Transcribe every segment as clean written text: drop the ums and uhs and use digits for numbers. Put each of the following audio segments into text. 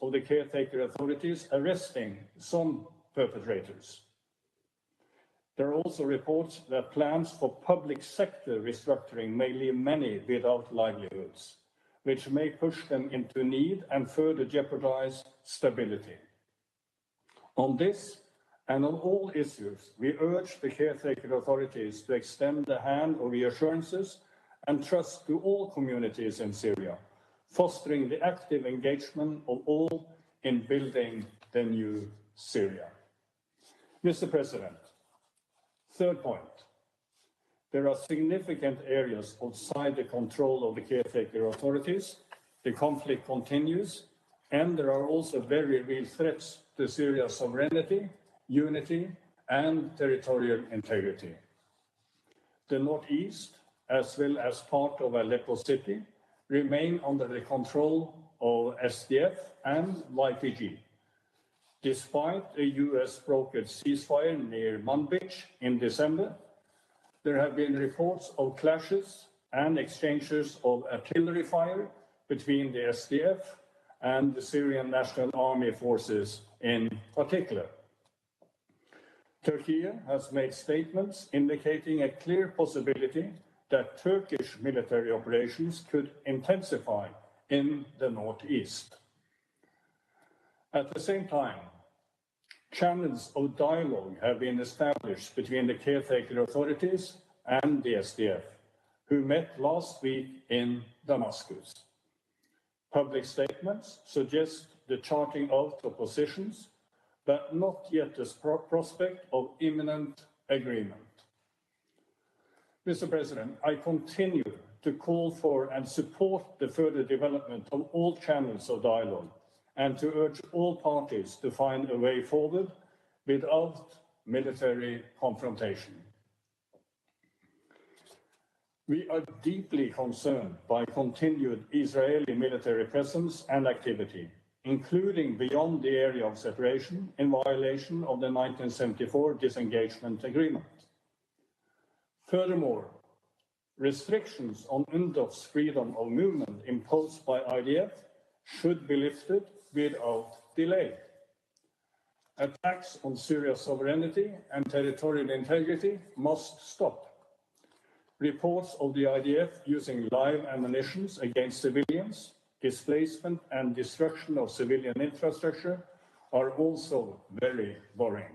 of the caretaker authorities arresting some perpetrators. There are also reports that plans for public sector restructuring may leave many without livelihoods, which may push them into need and further jeopardize stability. On this and on all issues, we urge the caretaker authorities to extend the hand of reassurances and trust to all communities in Syria, fostering the active engagement of all in building the new Syria. Mr. President, third point, there are significant areas outside the control of the caretaker authorities. The conflict continues, and there are also very real threats to Syria's sovereignty, unity, and territorial integrity. The northeast, as well as part of Aleppo city, remain under the control of SDF and YPG. Despite a US-brokered ceasefire near Manbij in December, there have been reports of clashes and exchanges of artillery fire between the SDF and the Syrian National Army forces in particular. Turkey has made statements indicating a clear possibility that Turkish military operations could intensify in the northeast. At the same time, channels of dialogue have been established between the caretaker authorities and the SDF, who met last week in Damascus. Public statements suggest the charting out of positions, but not yet the prospect of imminent agreement. Mr. President, I continue to call for and support the further development of all channels of dialogue and to urge all parties to find a way forward without military confrontation. We are deeply concerned by continued Israeli military presence and activity, including beyond the area of separation in violation of the 1974 disengagement agreement. Furthermore, restrictions on UNDOF's freedom of movement imposed by IDF should be lifted without delay. Attacks on Syria's sovereignty and territorial integrity must stop. Reports of the IDF using live ammunition against civilians, displacement and destruction of civilian infrastructure are also very worrying.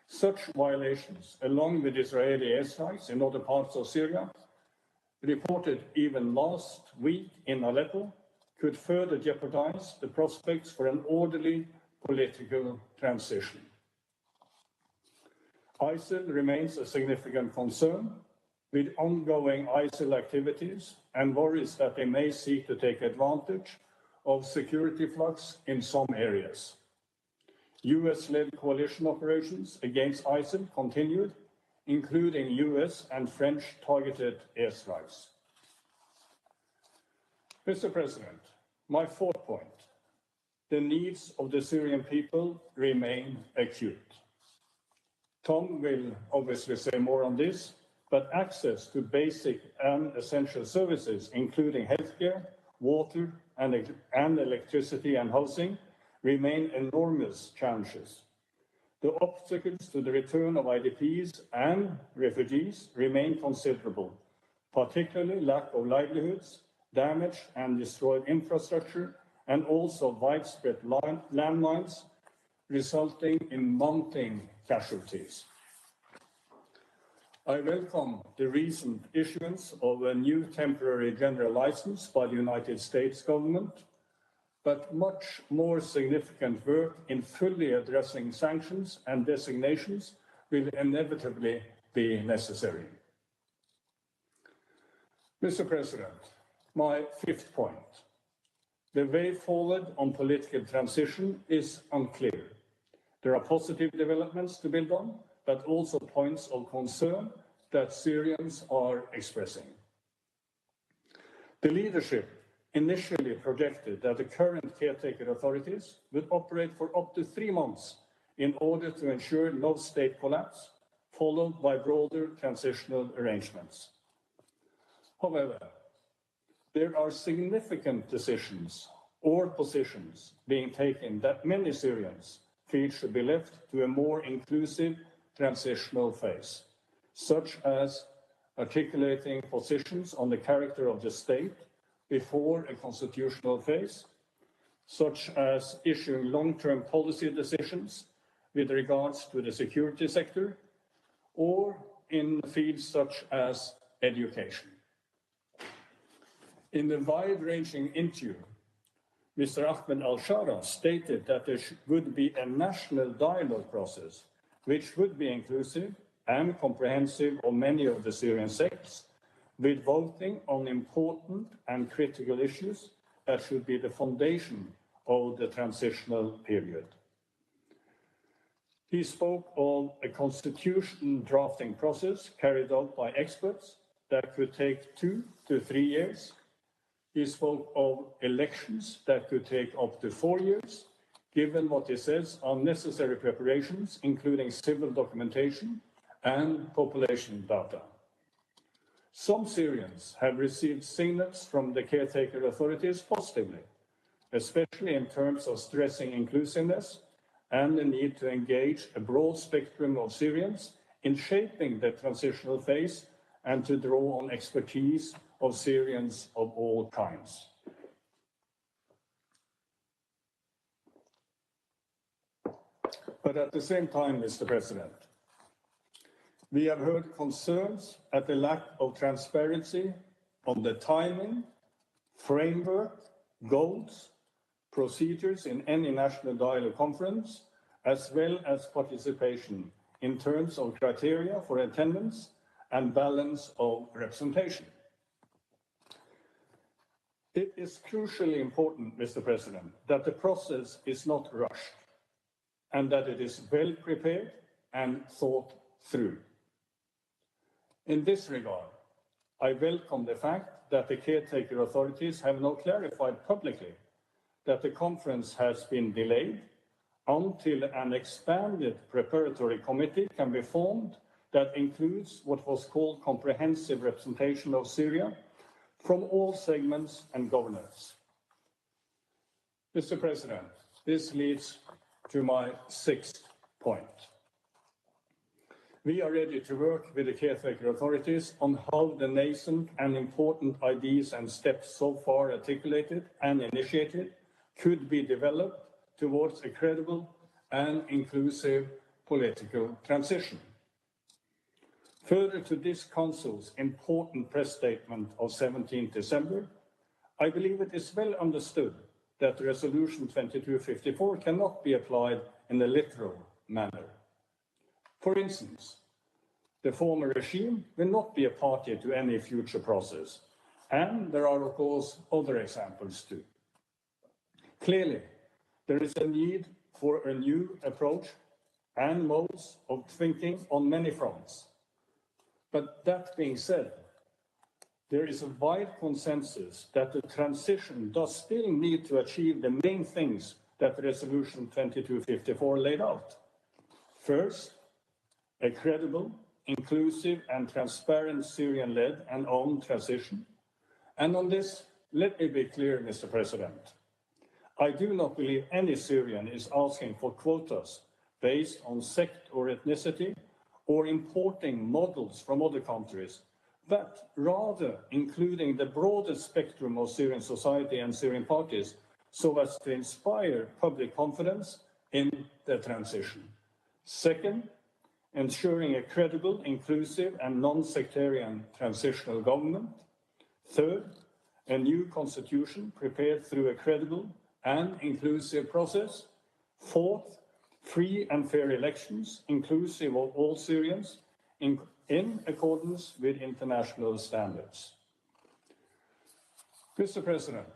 Such violations, along with Israeli airstrikes in other parts of Syria, reported even last week in Aleppo, could further jeopardize the prospects for an orderly political transition. ISIL remains a significant concern, with ongoing ISIL activities and worries that they may seek to take advantage of security flux in some areas. US-led coalition operations against ISIL continued, including US and French targeted airstrikes. Mr. President, my fourth point, the needs of the Syrian people remain acute. Tom will obviously say more on this, but access to basic and essential services, including healthcare, water, and electricity and housing, remain enormous challenges. The obstacles to the return of IDPs and refugees remain considerable, particularly lack of livelihoods, damaged and destroyed infrastructure, and also widespread landmines, resulting in mounting casualties. I welcome the recent issuance of a new temporary general license by the United States government, but much more significant work in fully addressing sanctions and designations will inevitably be necessary. Mr. President, my fifth point. The way forward on political transition is unclear. There are positive developments to build on, but also points of concern that Syrians are expressing. The leadership initially projected that the current caretaker authorities would operate for up to 3 months in order to ensure no state collapse, followed by broader transitional arrangements. However, there are significant decisions or positions being taken that many Syrians feel should be left to a more inclusive transitional phase, such as articulating positions on the character of the state before a constitutional phase, such as issuing long-term policy decisions with regards to the security sector, or in fields such as education. In the wide-ranging interview, Mr. Ahmed al-Shara stated that there would be a national dialogue process which would be inclusive and comprehensive of many of the Syrian sects, with voting on important and critical issues that should be the foundation of the transitional period. He spoke of a constitution drafting process carried out by experts that could take 2 to 3 years. He spoke of elections that could take up to 4 years, given what he says are necessary preparations, including civil documentation and population data. Some Syrians have received signals from the caretaker authorities positively, especially in terms of stressing inclusiveness and the need to engage a broad spectrum of Syrians in shaping the transitional phase and to draw on expertise of Syrians of all kinds. But at the same time, Mr. President, we have heard concerns at the lack of transparency on the timing, framework, goals, procedures in any national dialogue conference, as well as participation in terms of criteria for attendance and balance of representation. It is crucially important, Mr. President, that the process is not rushed and that it is well prepared and thought through. In this regard, I welcome the fact that the caretaker authorities have now clarified publicly that the conference has been delayed until an expanded preparatory committee can be formed that includes what was called comprehensive representation of Syria from all segments and governors. Mr. President, this leads to my 6th point. We are ready to work with the caretaker authorities on how the nascent and important ideas and steps so far articulated and initiated could be developed towards a credible and inclusive political transition. Further to this Council's important press statement of 17 December, I believe it is well understood that Resolution 2254 cannot be applied in a literal manner. For instance, the former regime will not be a party to any future process, and there are, of course, other examples too. Clearly, there is a need for a new approach and modes of thinking on many fronts. But that being said, there is a wide consensus that the transition does still need to achieve the main things that Resolution 2254 laid out. First, a credible, inclusive and transparent Syrian-led and owned transition. And on this, let me be clear, Mr. President. I do not believe any Syrian is asking for quotas based on sect or ethnicity or importing models from other countries, but rather including the broader spectrum of Syrian society and Syrian parties so as to inspire public confidence in the transition. Second, ensuring a credible, inclusive and non-sectarian transitional government. Third, a new constitution prepared through a credible and inclusive process. Fourth, free and fair elections, inclusive of all Syrians, in accordance with international standards. Mr. President,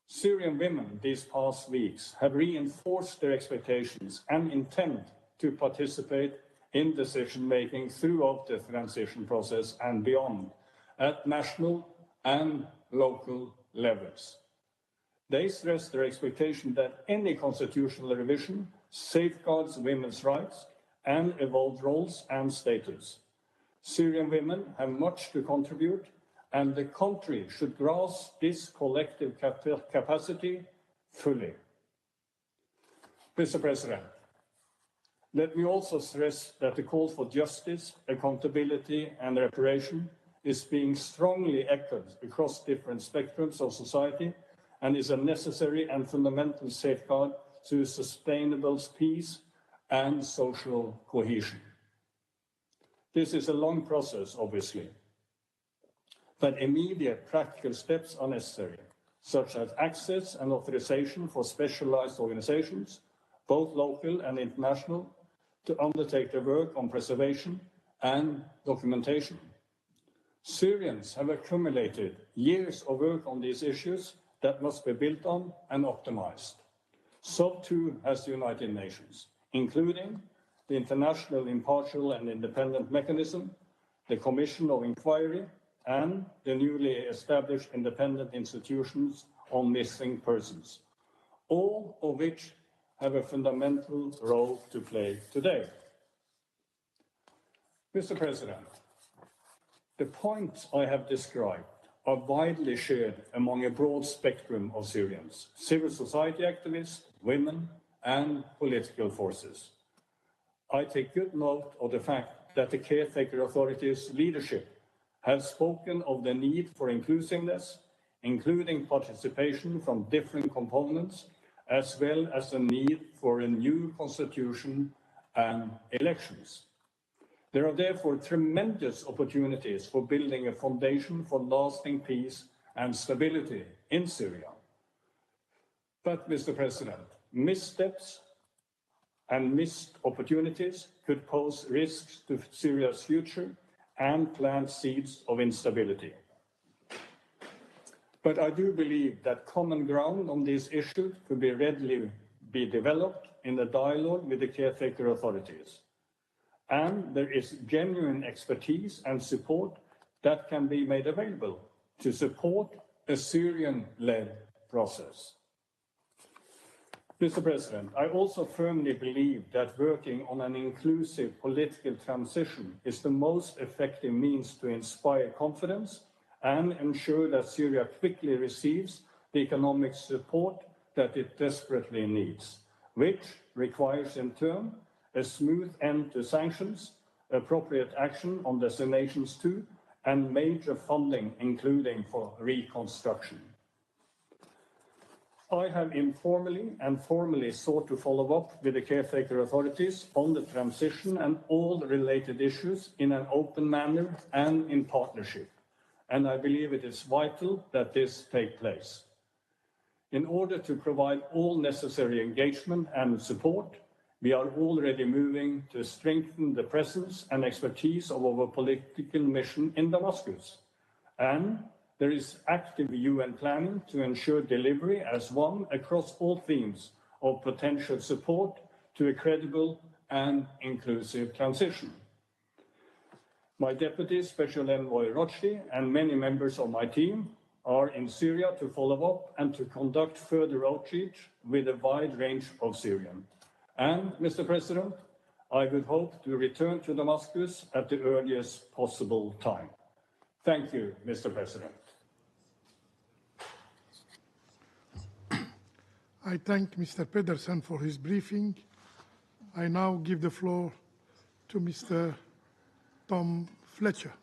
Syrian women these past weeks have reinforced their expectations and intent to participate in decision-making throughout the transition process and beyond, at national and local levels. They stress their expectation that any constitutional revision safeguards women's rights and evolved roles and status. Syrian women have much to contribute, and the country should grasp this collective capacity fully. Mr. President, let me also stress that the call for justice, accountability, and reparation is being strongly echoed across different spectrums of society and is a necessary and fundamental safeguard to sustainable peace and social cohesion. This is a long process, obviously, but immediate practical steps are necessary, such as access and authorization for specialized organizations, both local and international, to undertake their work on preservation and documentation. Syrians have accumulated years of work on these issues that must be built on and optimized. So too has the United Nations, including the International Impartial and Independent Mechanism, the Commission of Inquiry, and the newly established independent institutions on missing persons, all of which have a fundamental role to play today. Mr. President, the points I have described are widely shared among a broad spectrum of Syrians, civil society activists, women, and political forces. I take good note of the fact that the caretaker authorities' leadership have spoken of the need for inclusiveness, including participation from different components, as well as the need for a new constitution and elections. There are therefore tremendous opportunities for building a foundation for lasting peace and stability in Syria. But, Mr. President, missteps and missed opportunities could pose risks to Syria's future and plant seeds of instability. But I do believe that common ground on these issues could readily be developed in a dialogue with the caretaker authorities. And there is genuine expertise and support that can be made available to support a Syrian-led process. Mr. President, I also firmly believe that working on an inclusive political transition is the most effective means to inspire confidence and ensure that Syria quickly receives the economic support that it desperately needs, which requires in turn a smooth end to sanctions, appropriate action on destinations too, and major funding, including for reconstruction. I have informally and formally sought to follow up with the caretaker authorities on the transition and all related issues in an open manner and in partnership, and I believe it is vital that this take place. In order to provide all necessary engagement and support, we are already moving to strengthen the presence and expertise of our political mission in Damascus. And there is active UN planning to ensure delivery as one across all themes of potential support to a credible and inclusive transition. My Deputy Special Envoy Rochdi and many members of my team are in Syria to follow up and to conduct further outreach with a wide range of Syrians. And, Mr. President, I would hope to return to Damascus at the earliest possible time. Thank you, Mr. President. I thank Mr. Pedersen for his briefing. I now give the floor to Mr. Tom Fletcher.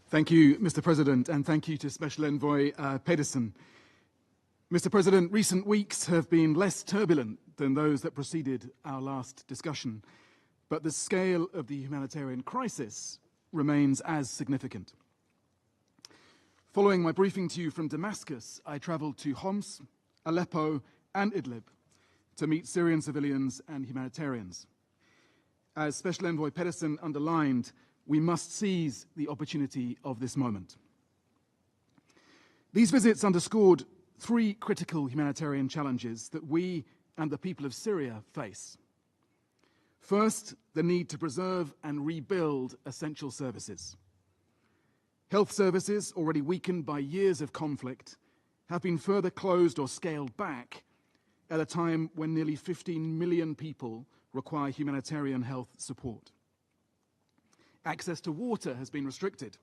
Thank you, Mr. President, and thank you to Special Envoy Pedersen. Mr. President, recent weeks have been less turbulent than those that preceded our last discussion, but the scale of the humanitarian crisis remains as significant. Following my briefing to you from Damascus, I traveled to Homs, Aleppo, and Idlib to meet Syrian civilians and humanitarians. As Special Envoy Pedersen underlined, we must seize the opportunity of this moment. These visits underscored three critical humanitarian challenges that we and the people of Syria face. First, the need to preserve and rebuild essential services. Health services, already weakened by years of conflict, have been further closed or scaled back at a time when nearly 15 million people require humanitarian health support. Access to water has been restricted,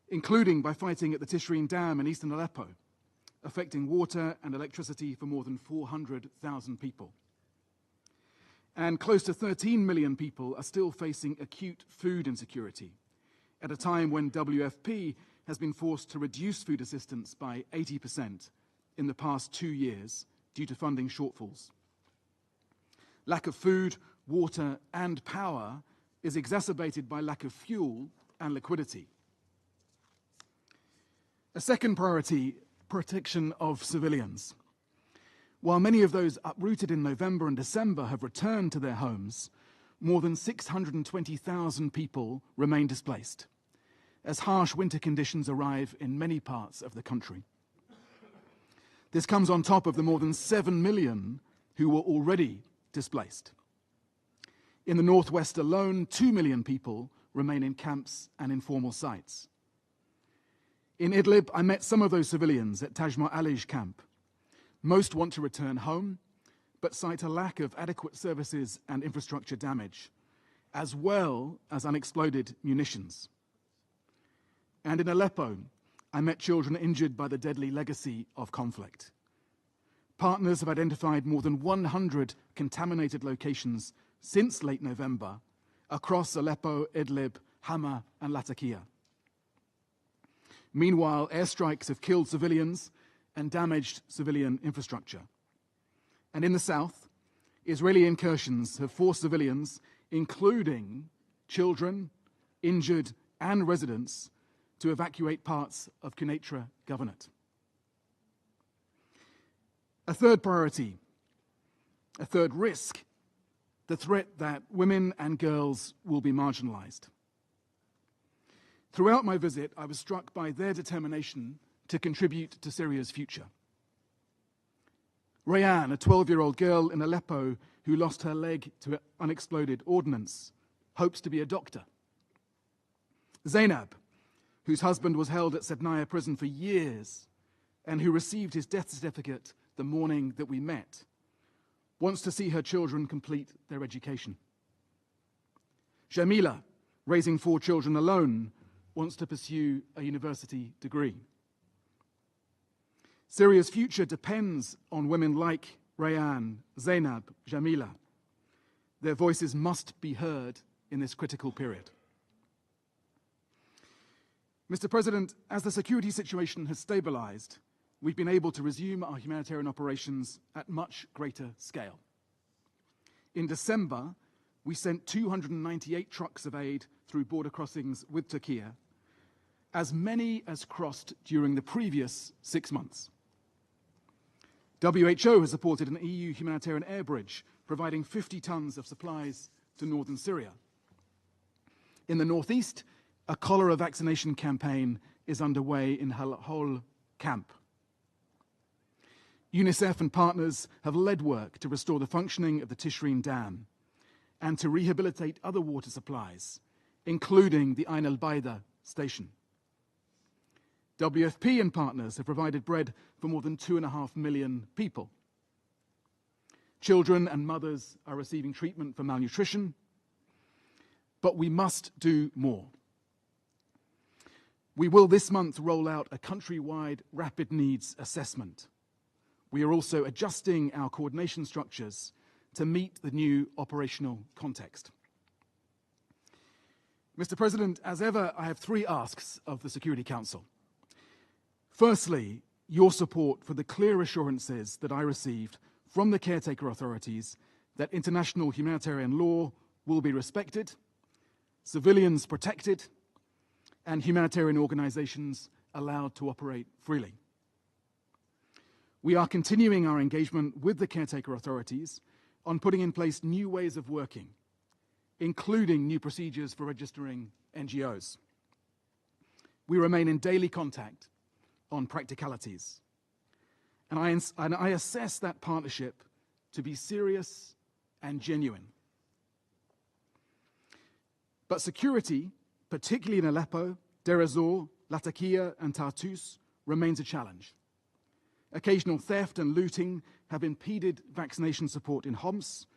including by fighting at the Tishreen Dam in eastern Aleppo, affecting water and electricity for more than 400,000 people. And close to 13 million people are still facing acute food insecurity at a time when WFP has been forced to reduce food assistance by 80% in the past 2 years due to funding shortfalls. Lack of food, water, and power is exacerbated by lack of fuel and liquidity. A second priority, protection of civilians. While many of those uprooted in November and December have returned to their homes, more than 620,000 people remain displaced, as harsh winter conditions arrive in many parts of the country. This comes on top of the more than 7 million who were already displaced. In the northwest alone, 2 million people remain in camps and informal sites. In Idlib, I met some of those civilians at Tajma Alij camp. Most want to return home, but cite a lack of adequate services and infrastructure damage, as well as unexploded munitions. And in Aleppo, I met children injured by the deadly legacy of conflict. Partners have identified more than 100 contaminated locations since late November across Aleppo, Idlib, Hama, and Latakia. Meanwhile, airstrikes have killed civilians and damaged civilian infrastructure. And in the south, Israeli incursions have forced civilians, including children, injured, and residents, to evacuate parts of Quneitra Governorate. A third priority, a third risk, the threat that women and girls will be marginalized. Throughout my visit, I was struck by their determination to contribute to Syria's future. Rayan, a 12-year-old girl in Aleppo who lost her leg to unexploded ordnance, hopes to be a doctor. Zainab, whose husband was held at Sednaya prison for years and who received his death certificate the morning that we met, wants to see her children complete their education. Jamila, raising 4 children alone, wants to pursue a university degree. Syria's future depends on women like Rayan, Zainab, Jamila. Their voices must be heard in this critical period. Mr. President, as the security situation has stabilized, we've been able to resume our humanitarian operations at much greater scale. In December, we sent 298 trucks of aid through border crossings with Turkey, as many as crossed during the previous 6 months. WHO has supported an EU humanitarian air bridge, providing 50 tons of supplies to northern Syria. In the northeast, a cholera vaccination campaign is underway in Hol camp. UNICEF and partners have led work to restore the functioning of the Tishreen Dam and to rehabilitate other water supplies, including the Ain al-Baida station. WFP and partners have provided bread for more than 2.5 million people. Children and mothers are receiving treatment for malnutrition, but we must do more. We will this month roll out a countrywide rapid needs assessment. We are also adjusting our coordination structures to meet the new operational context. Mr. President, as ever, I have 3 asks of the Security Council. Firstly, your support for the clear assurances that I received from the caretaker authorities that international humanitarian law will be respected, civilians protected, and humanitarian organizations allowed to operate freely. We are continuing our engagement with the caretaker authorities on putting in place new ways of working, including new procedures for registering NGOs. We remain in daily contact on practicalities, and I assess that partnership to be serious and genuine. But security, particularly in Aleppo, Deir ez-Zor, Latakia, and Tartus, remains a challenge. Occasional theft and looting have impeded vaccination support in Homs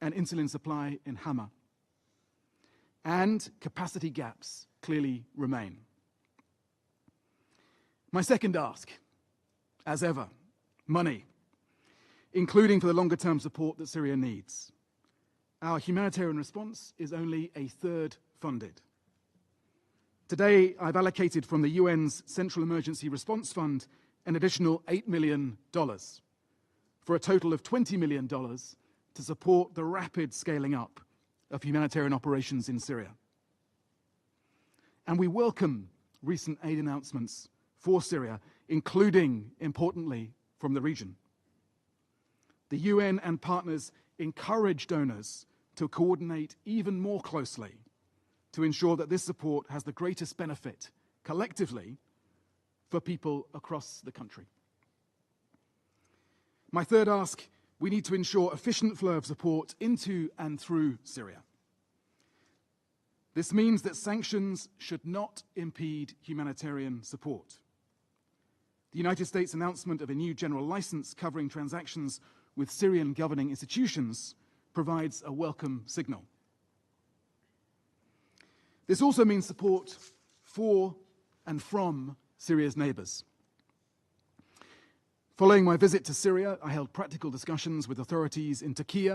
and insulin supply in Hama. And capacity gaps clearly remain. My second ask, as ever, money, including for the longer-term support that Syria needs. Our humanitarian response is only a third funded. Today, I've allocated from the UN's Central Emergency Response Fund an additional $8 million, for a total of $20 million to support the rapid scaling up of humanitarian operations in Syria. And we welcome recent aid announcements for Syria, including, importantly, from the region. The UN and partners encourage donors to coordinate even more closely to ensure that this support has the greatest benefit, collectively, for people across the country. My third ask, we need to ensure efficient flow of support into and through Syria. This means that sanctions should not impede humanitarian support. The United States announcement of a new general license covering transactions with Syrian governing institutions provides a welcome signal. This also means support for and from Syria's neighbors. Following my visit to Syria, I held practical discussions with authorities in Turkey,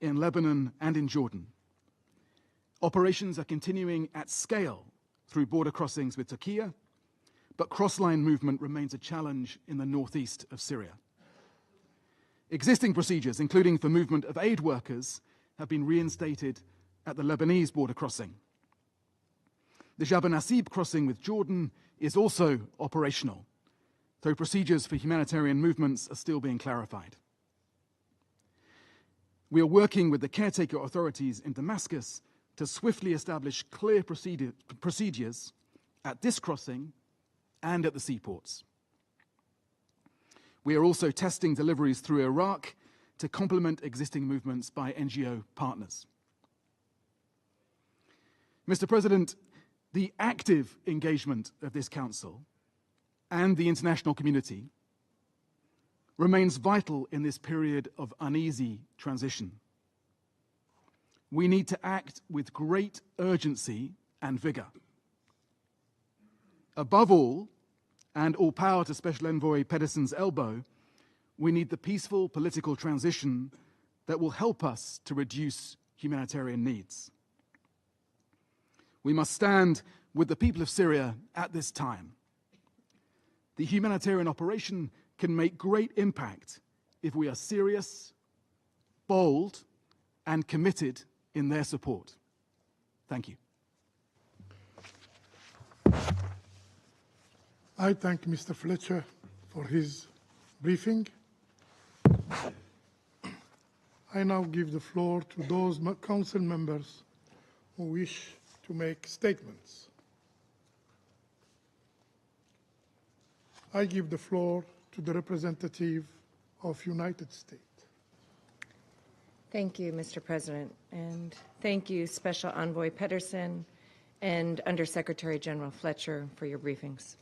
in Lebanon, and in Jordan. Operations are continuing at scale through border crossings with Turkey, but cross-line movement remains a challenge in the northeast of Syria. Existing procedures, including for movement of aid workers, have been reinstated at the Lebanese border crossing. The Jabal Nasib crossing with Jordan is also operational, though procedures for humanitarian movements are still being clarified. We are working with the caretaker authorities in Damascus to swiftly establish clear procedures at this crossing and at the seaports. We are also testing deliveries through Iraq to complement existing movements by NGO partners. Mr. President, the active engagement of this Council and the international community remains vital in this period of uneasy transition. We need to act with great urgency and vigor. Above all, and all power to Special Envoy Pedersen's elbow, we need the peaceful political transition that will help us to reduce humanitarian needs. We must stand with the people of Syria at this time. The humanitarian operation can make great impact if we are serious, bold, and committed in their support. Thank you. I thank Mr. Fletcher for his briefing. I now give the floor to those council members who wish to make statements. I give the floor to the representative of United States. Thank you, Mr. President, and thank you, Special Envoy Pedersen and Undersecretary General Fletcher, for your briefings.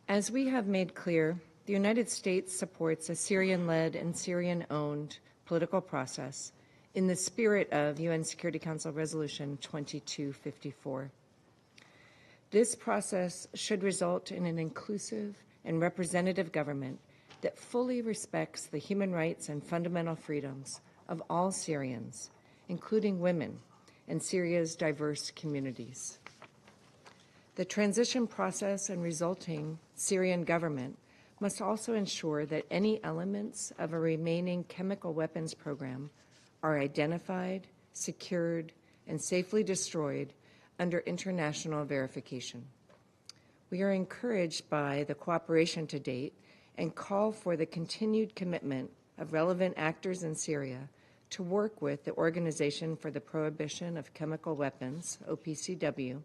As we have made clear, the United States supports a Syrian-led and Syrian-owned political process in the spirit of UN Security Council Resolution 2254. This process should result in an inclusive and representative government that fully respects the human rights and fundamental freedoms of all Syrians, including women and Syria's diverse communities. The transition process and resulting Syrian government must also ensure that any elements of a remaining chemical weapons program are identified, secured, and safely destroyed under international verification. We are encouraged by the cooperation to date and call for the continued commitment of relevant actors in Syria to work with the Organization for the Prohibition of Chemical Weapons, OPCW,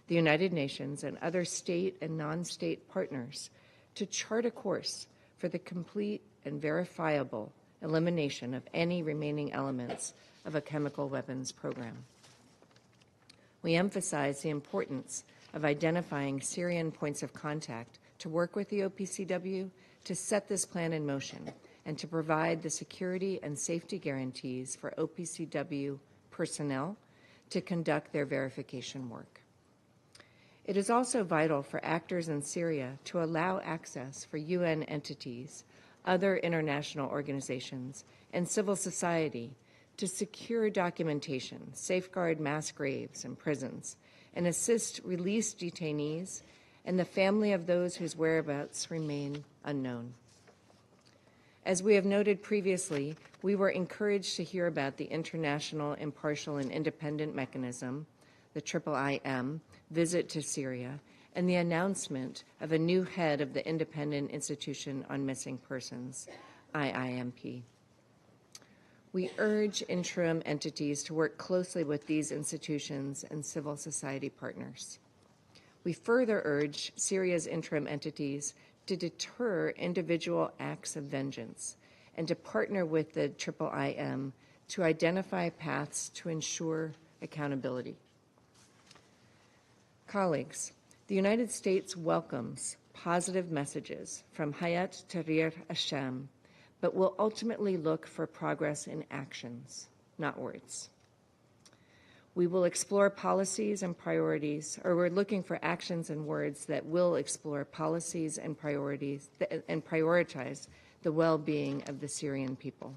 the United Nations, and other state and non-state partners to chart a course for the complete and verifiable elimination of any remaining elements of a chemical weapons program. We emphasize the importance of identifying Syrian points of contact to work with the OPCW to set this plan in motion and to provide the security and safety guarantees for OPCW personnel to conduct their verification work. It is also vital for actors in Syria to allow access for UN entities, other international organizations, and civil society to secure documentation, safeguard mass graves and prisons, and assist released detainees and the family of those whose whereabouts remain unknown. As we have noted previously, we were encouraged to hear about the International Impartial and Independent Mechanism, the IIIM, visit to Syria, and the announcement of a new head of the Independent Institution on Missing Persons, IIMP. We urge interim entities to work closely with these institutions and civil society partners. We further urge Syria's interim entities to deter individual acts of vengeance and to partner with the IIIM to identify paths to ensure accountability. Colleagues, the United States welcomes positive messages from Hayat Tahrir al-Sham, but will ultimately look for progress in actions, not words. We will explore policies and priorities, or we're looking for actions and words that will explore policies and priorities and prioritize the well-being of the Syrian people.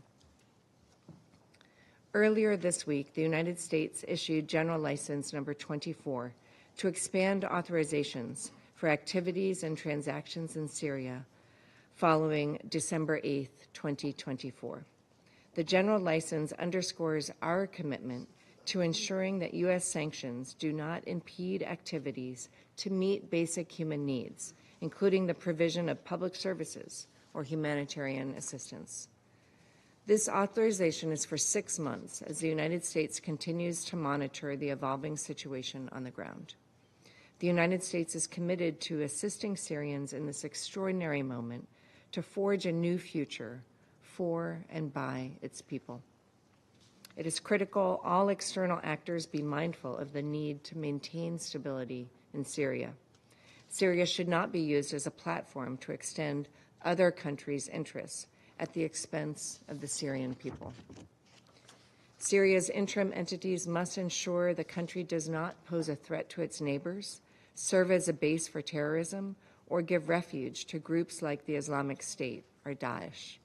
Earlier this week, the United States issued General License Number 24 to expand authorizations for activities and transactions in Syria following December 8, 2024. The General License underscores our commitment to ensuring that U.S. sanctions do not impede activities to meet basic human needs, including the provision of public services or humanitarian assistance. This authorization is for 6 months as the United States continues to monitor the evolving situation on the ground. The United States is committed to assisting Syrians in this extraordinary moment to forge a new future for and by its people. It is critical all external actors be mindful of the need to maintain stability in Syria. Syria should not be used as a platform to extend other countries' interests at the expense of the Syrian people. Syria's interim entities must ensure the country does not pose a threat to its neighbors, serve as a base for terrorism, or give refuge to groups like the Islamic State or Daesh.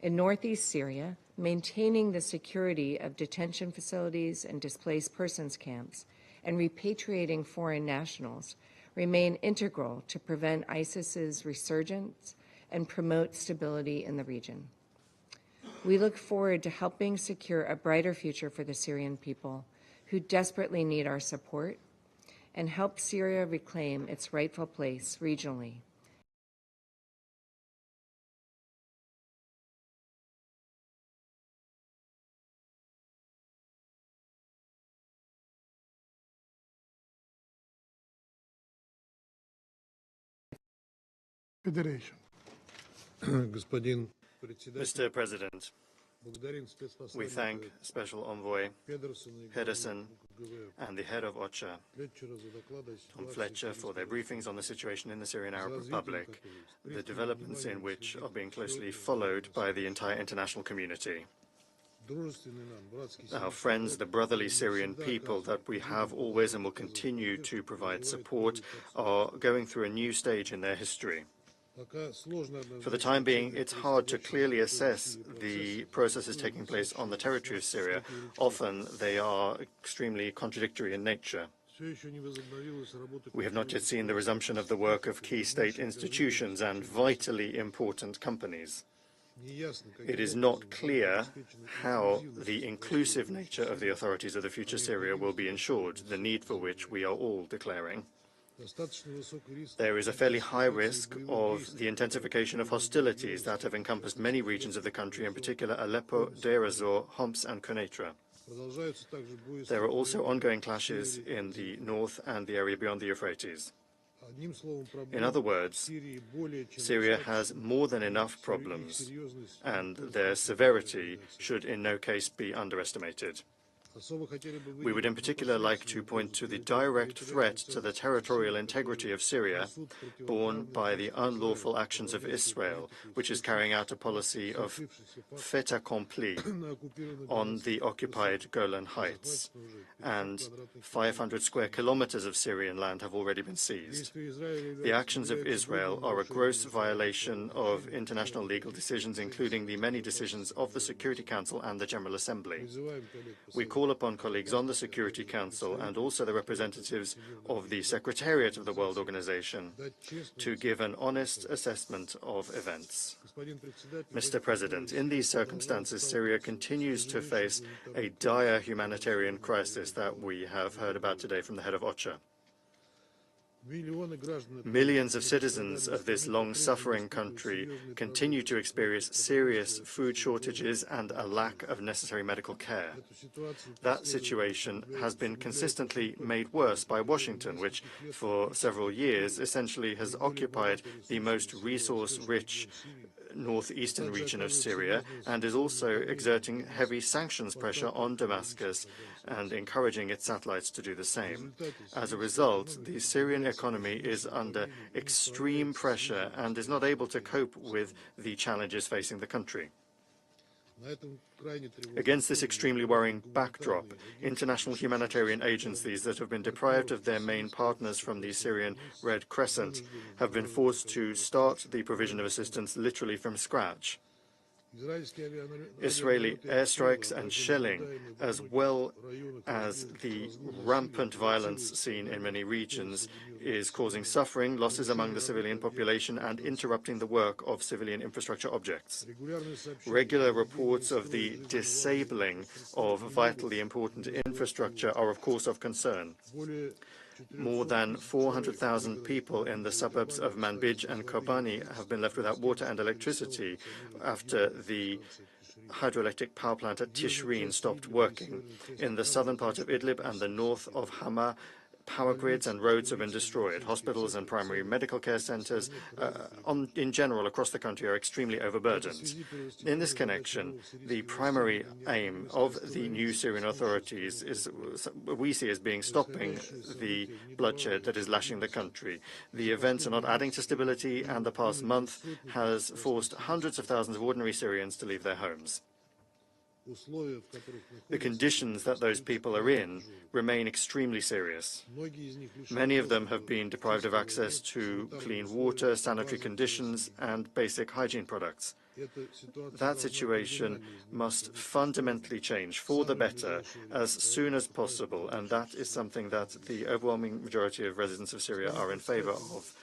In northeast Syria, maintaining the security of detention facilities and displaced persons camps and repatriating foreign nationals remain integral to prevent ISIS's resurgence and promote stability in the region. We look forward to helping secure a brighter future for the Syrian people who desperately need our support and help Syria reclaim its rightful place regionally. Federation. Mr. President, we thank Special Envoy Pedersen and the head of OCHA, Tom Fletcher, for their briefings on the situation in the Syrian Arab Republic, the developments in which are being closely followed by the entire international community. Our friends, the brotherly Syrian people that we have always and will continue to provide support, are going through a new stage in their history. For the time being, it's hard to clearly assess the processes taking place on the territory of Syria. Often they are extremely contradictory in nature. We have not yet seen the resumption of the work of key state institutions and vitally important companies. It is not clear how the inclusive nature of the authorities of the future Syria will be ensured, the need for which we are all declaring. There is a fairly high risk of the intensification of hostilities that have encompassed many regions of the country, in particular Aleppo, Deir ez-Zor, Homs and Quneitra. There are also ongoing clashes in the north and the area beyond the Euphrates. In other words, Syria has more than enough problems, and their severity should in no case be underestimated. We would in particular like to point to the direct threat to the territorial integrity of Syria borne by the unlawful actions of Israel, which is carrying out a policy of fait accompli on the occupied Golan Heights, and 500 square kilometers of Syrian land have already been seized. The actions of Israel are a gross violation of international legal decisions, including the many decisions of the Security Council and the General Assembly. We call upon colleagues on the Security Council and also the representatives of the Secretariat of the World Organization to give an honest assessment of events. Mr. President, in these circumstances, Syria continues to face a dire humanitarian crisis that we have heard about today from the head of OCHA. Millions of citizens of this long-suffering country continue to experience serious food shortages and a lack of necessary medical care. That situation has been consistently made worse by Washington, which for several years essentially has occupied the most resource-rich northeastern region of Syria and is also exerting heavy sanctions pressure on Damascus and encouraging its satellites to do the same. As a result, the Syrian economy is under extreme pressure and is not able to cope with the challenges facing the country. Against this extremely worrying backdrop, international humanitarian agencies that have been deprived of their main partners from the Syrian Red Crescent have been forced to start the provision of assistance literally from scratch. Israeli airstrikes and shelling, as well as the rampant violence seen in many regions, is causing suffering, losses among the civilian population, and interrupting the work of civilian infrastructure objects. Regular reports of the disabling of vitally important infrastructure are, of course, of concern. More than 400,000 people in the suburbs of Manbij and Kobani have been left without water and electricity after the hydroelectric power plant at Tishreen stopped working. In the southern part of Idlib and the north of Hama, power grids and roads have been destroyed. Hospitals and primary medical care centers in general across the country are extremely overburdened. In this connection, the primary aim of the new Syrian authorities is we see as being stopping the bloodshed that is lashing the country. The events are not adding to stability, and the past month has forced hundreds of thousands of ordinary Syrians to leave their homes. The conditions that those people are in remain extremely serious. Many of them have been deprived of access to clean water, sanitary conditions, and basic hygiene products. That situation must fundamentally change for the better as soon as possible, and that is something that the overwhelming majority of residents of Syria are in favor of.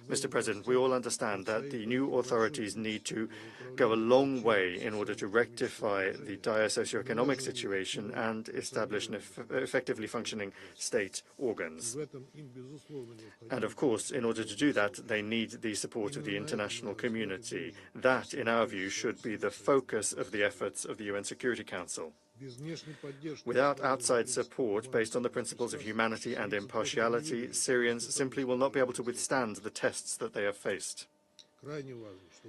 Mr. President, we all understand that the new authorities need to go a long way in order to rectify the dire socioeconomic situation and establish effectively functioning state organs. And of course, in order to do that, they need the support of the international community. That, in our view, should be the focus of the efforts of the UN Security Council. Without outside support based on the principles of humanity and impartiality, Syrians simply will not be able to withstand the tests that they have faced.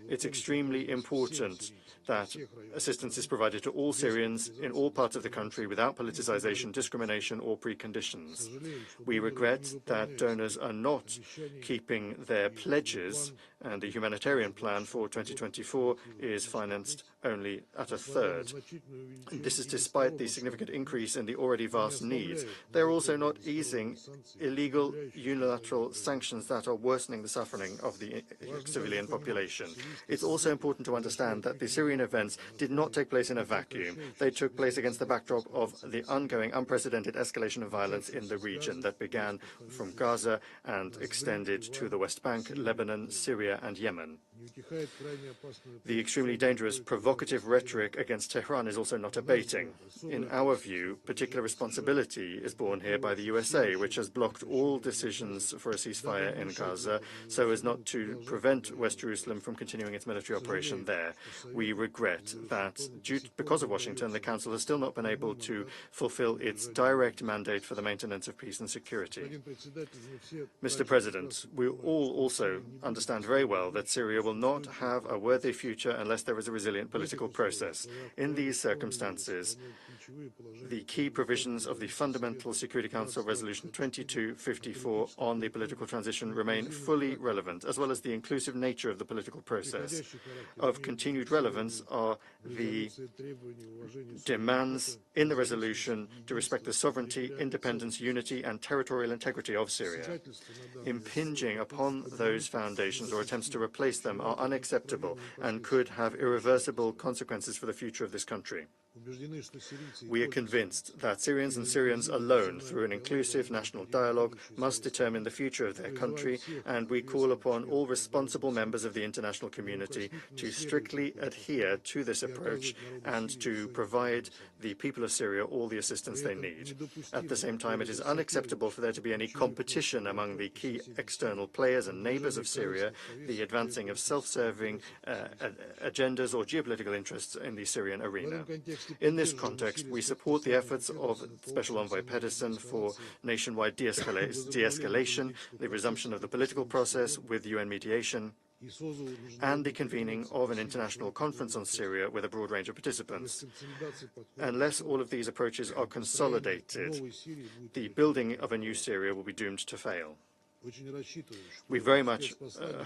It's extremely important that assistance is provided to all Syrians in all parts of the country without politicization, discrimination, or preconditions. We regret that donors are not keeping their pledges, and the humanitarian plan for 2024 is financed only at a third. This is despite the significant increase in the already vast needs. They're also not easing illegal unilateral sanctions that are worsening the suffering of the civilian population. It's also important to understand that the Syrian events did not take place in a vacuum. They took place against the backdrop of the ongoing unprecedented escalation of violence in the region that began from Gaza and extended to the West Bank, Lebanon, Syria, and Yemen. The extremely dangerous, provocative rhetoric against Tehran is also not abating. In our view, particular responsibility is borne here by the USA, which has blocked all decisions for a ceasefire in Gaza so as not to prevent West Jerusalem from continuing its military operation there. We regret that, because of Washington, the Council has still not been able to fulfill its direct mandate for the maintenance of peace and security. Mr. President, we all also understand very well that Syria will not have a worthy future unless there is a resilient political process. In these circumstances, the key provisions of the Fundamental Security Council Resolution 2254 on the political transition remain fully relevant, as well as the inclusive nature of the political process. Of continued relevance are the demands in the resolution to respect the sovereignty, independence, unity and territorial integrity of Syria. Impinging upon those foundations or attempts to replace them are unacceptable and could have irreversible consequences for the future of this country. We are convinced that Syrians and Syrians alone, through an inclusive national dialogue, must determine the future of their country, and we call upon all responsible members of the international community to strictly adhere to this approach and to provide the people of Syria all the assistance they need. At the same time, it is unacceptable for there to be any competition among the key external players and neighbors of Syria, the advancing of self-serving agendas or geopolitical interests in the Syrian arena. In this context, we support the efforts of Special Envoy Pedersen for nationwide de-escalation, the resumption of the political process with UN mediation, and the convening of an international conference on Syria with a broad range of participants. Unless all of these approaches are consolidated, the building of a new Syria will be doomed to fail. We very much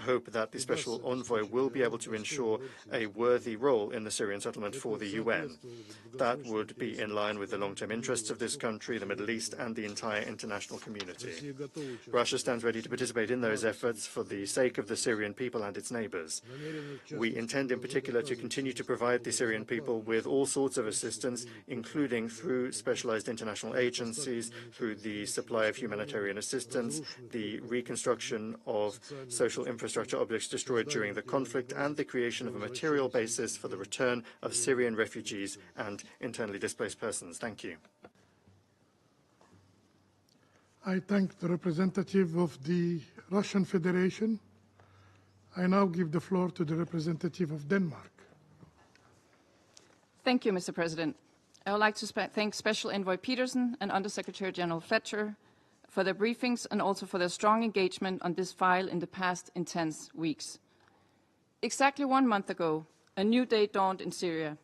hope that the Special Envoy will be able to ensure a worthy role in the Syrian settlement for the UN. That would be in line with the long-term interests of this country, the Middle East, and the entire international community. Russia stands ready to participate in those efforts for the sake of the Syrian people and its neighbors. We intend in particular to continue to provide the Syrian people with all sorts of assistance, including through specialized international agencies, through the supply of humanitarian assistance, the reconstruction of social infrastructure objects destroyed during the conflict, and the creation of a material basis for the return of Syrian refugees and internally displaced persons. Thank you. I thank the representative of the Russian Federation. I now give the floor to the representative of Denmark. Thank you, Mr. President. I would like to thank Special Envoy Pedersen and Under-Secretary General Fletcher for their briefings and also for their strong engagement on this file in the past intense weeks. Exactly 1 month ago, a new day dawned in Syria.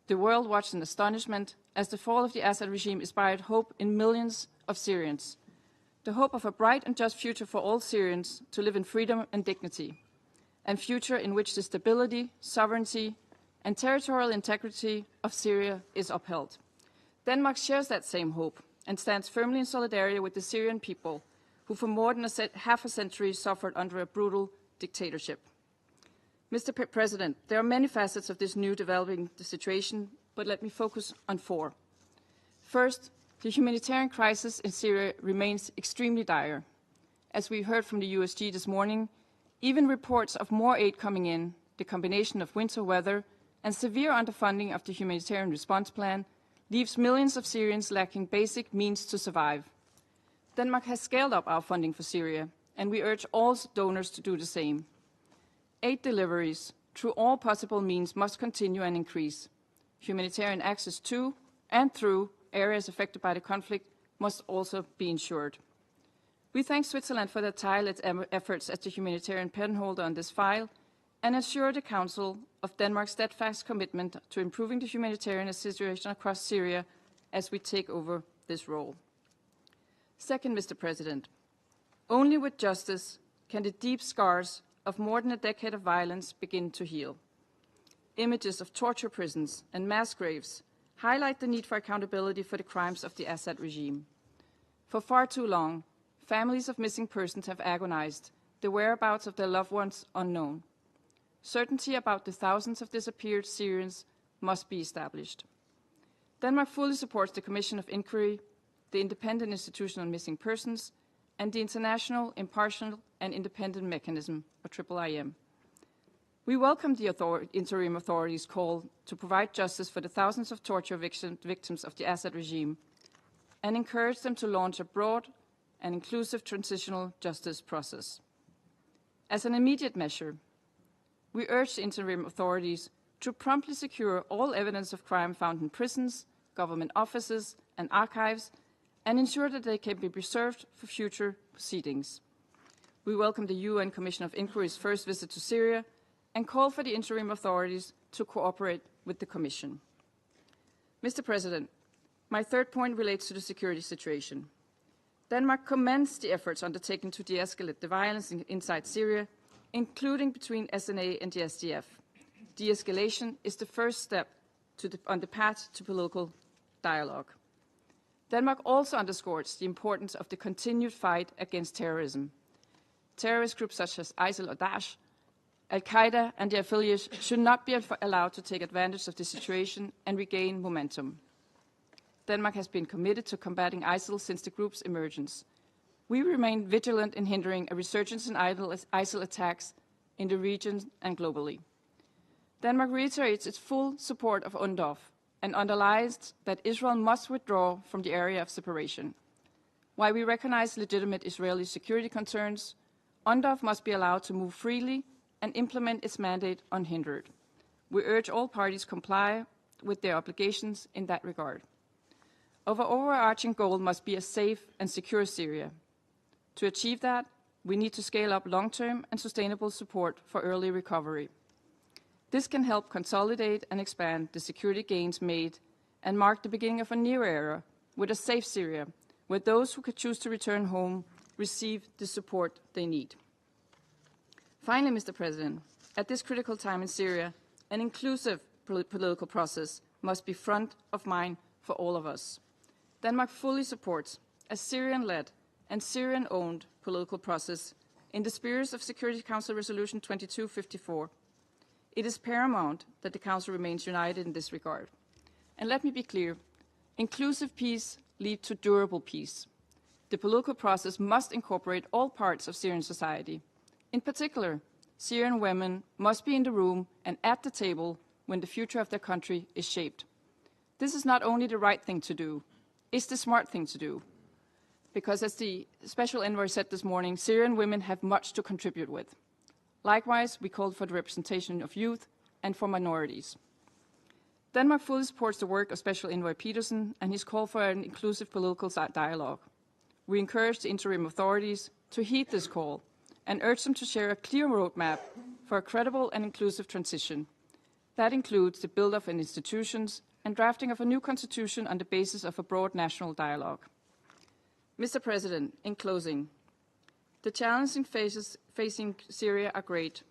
The world watched in astonishment as the fall of the Assad regime inspired hope in millions of Syrians. The hope of a bright and just future for all Syrians to live in freedom and dignity, and future in which the stability, sovereignty, and territorial integrity of Syria is upheld. Denmark shares that same hope and stands firmly in solidarity with the Syrian people, who for more than half a century suffered under a brutal dictatorship. Mr. President, there are many facets of this new developing situation, but let me focus on 4. First, the humanitarian crisis in Syria remains extremely dire. As we heard from the USG this morning, even reports of more aid coming in, the combination of winter weather and severe underfunding of the humanitarian response plan leaves millions of Syrians lacking basic means to survive. Denmark has scaled up our funding for Syria, and we urge all donors to do the same. Aid deliveries through all possible means must continue and increase. Humanitarian access to and through areas affected by the conflict must also be ensured. We thank Switzerland for their tireless efforts as the humanitarian penholder on this file and assure the Council of Denmark's steadfast commitment to improving the humanitarian situation across Syria as we take over this role. Second, Mr. President, only with justice can the deep scars of more than a decade of violence begin to heal. Images of torture prisons and mass graves highlight the need for accountability for the crimes of the Assad regime. For far too long, families of missing persons have agonized, the whereabouts of their loved ones unknown. Certainty about the thousands of disappeared Syrians must be established. Denmark fully supports the Commission of Inquiry, the Independent Institution on Missing Persons, and the International Impartial and Independent Mechanism, or IIIM. We welcome the interim authorities' call to provide justice for the thousands of torture victims of the Assad regime and encourage them to launch a broad and inclusive transitional justice process. As an immediate measure, we urge the interim authorities to promptly secure all evidence of crime found in prisons, government offices, and archives, and ensure that they can be preserved for future proceedings. We welcome the UN Commission of Inquiry's first visit to Syria and call for the interim authorities to cooperate with the Commission. Mr. President, my third point relates to the security situation. Denmark commends the efforts undertaken to de-escalate the violence inside Syria, including between SNA and the SDF. De-escalation is the first step on the path to political dialogue. Denmark also underscores the importance of the continued fight against terrorism. Terrorist groups such as ISIL or Daesh, Al-Qaeda and their affiliates should not be allowed to take advantage of the situation and regain momentum. Denmark has been committed to combating ISIL since the group's emergence. We remain vigilant in hindering a resurgence in ISIL attacks in the region and globally. Denmark reiterates its full support of UNDOF and underlines that Israel must withdraw from the area of separation. While we recognize legitimate Israeli security concerns, UNDOF must be allowed to move freely and implement its mandate unhindered. We urge all parties to comply with their obligations in that regard. Our overarching goal must be a safe and secure Syria. To achieve that, we need to scale up long-term and sustainable support for early recovery. This can help consolidate and expand the security gains made and mark the beginning of a new era with a safe Syria, where those who could choose to return home receive the support they need. Finally, Mr. President, at this critical time in Syria, an inclusive political process must be front of mind for all of us. Denmark fully supports a Syrian-led and Syrian-owned political process in the spirit of Security Council Resolution 2254. It is paramount that the Council remains united in this regard. And let me be clear, inclusive peace leads to durable peace. The political process must incorporate all parts of Syrian society. In particular, Syrian women must be in the room and at the table when the future of their country is shaped. This is not only the right thing to do, it's the smart thing to do. Because as the Special Envoy said this morning, Syrian women have much to contribute with. Likewise, we called for the representation of youth and for minorities. Denmark fully supports the work of Special Envoy Petersen and his call for an inclusive political dialogue. We encourage the interim authorities to heed this call and urge them to share a clear roadmap for a credible and inclusive transition. That includes the build-up of institutions and drafting of a new constitution on the basis of a broad national dialogue. Mr. President, in closing, the challenges facing Syria are great.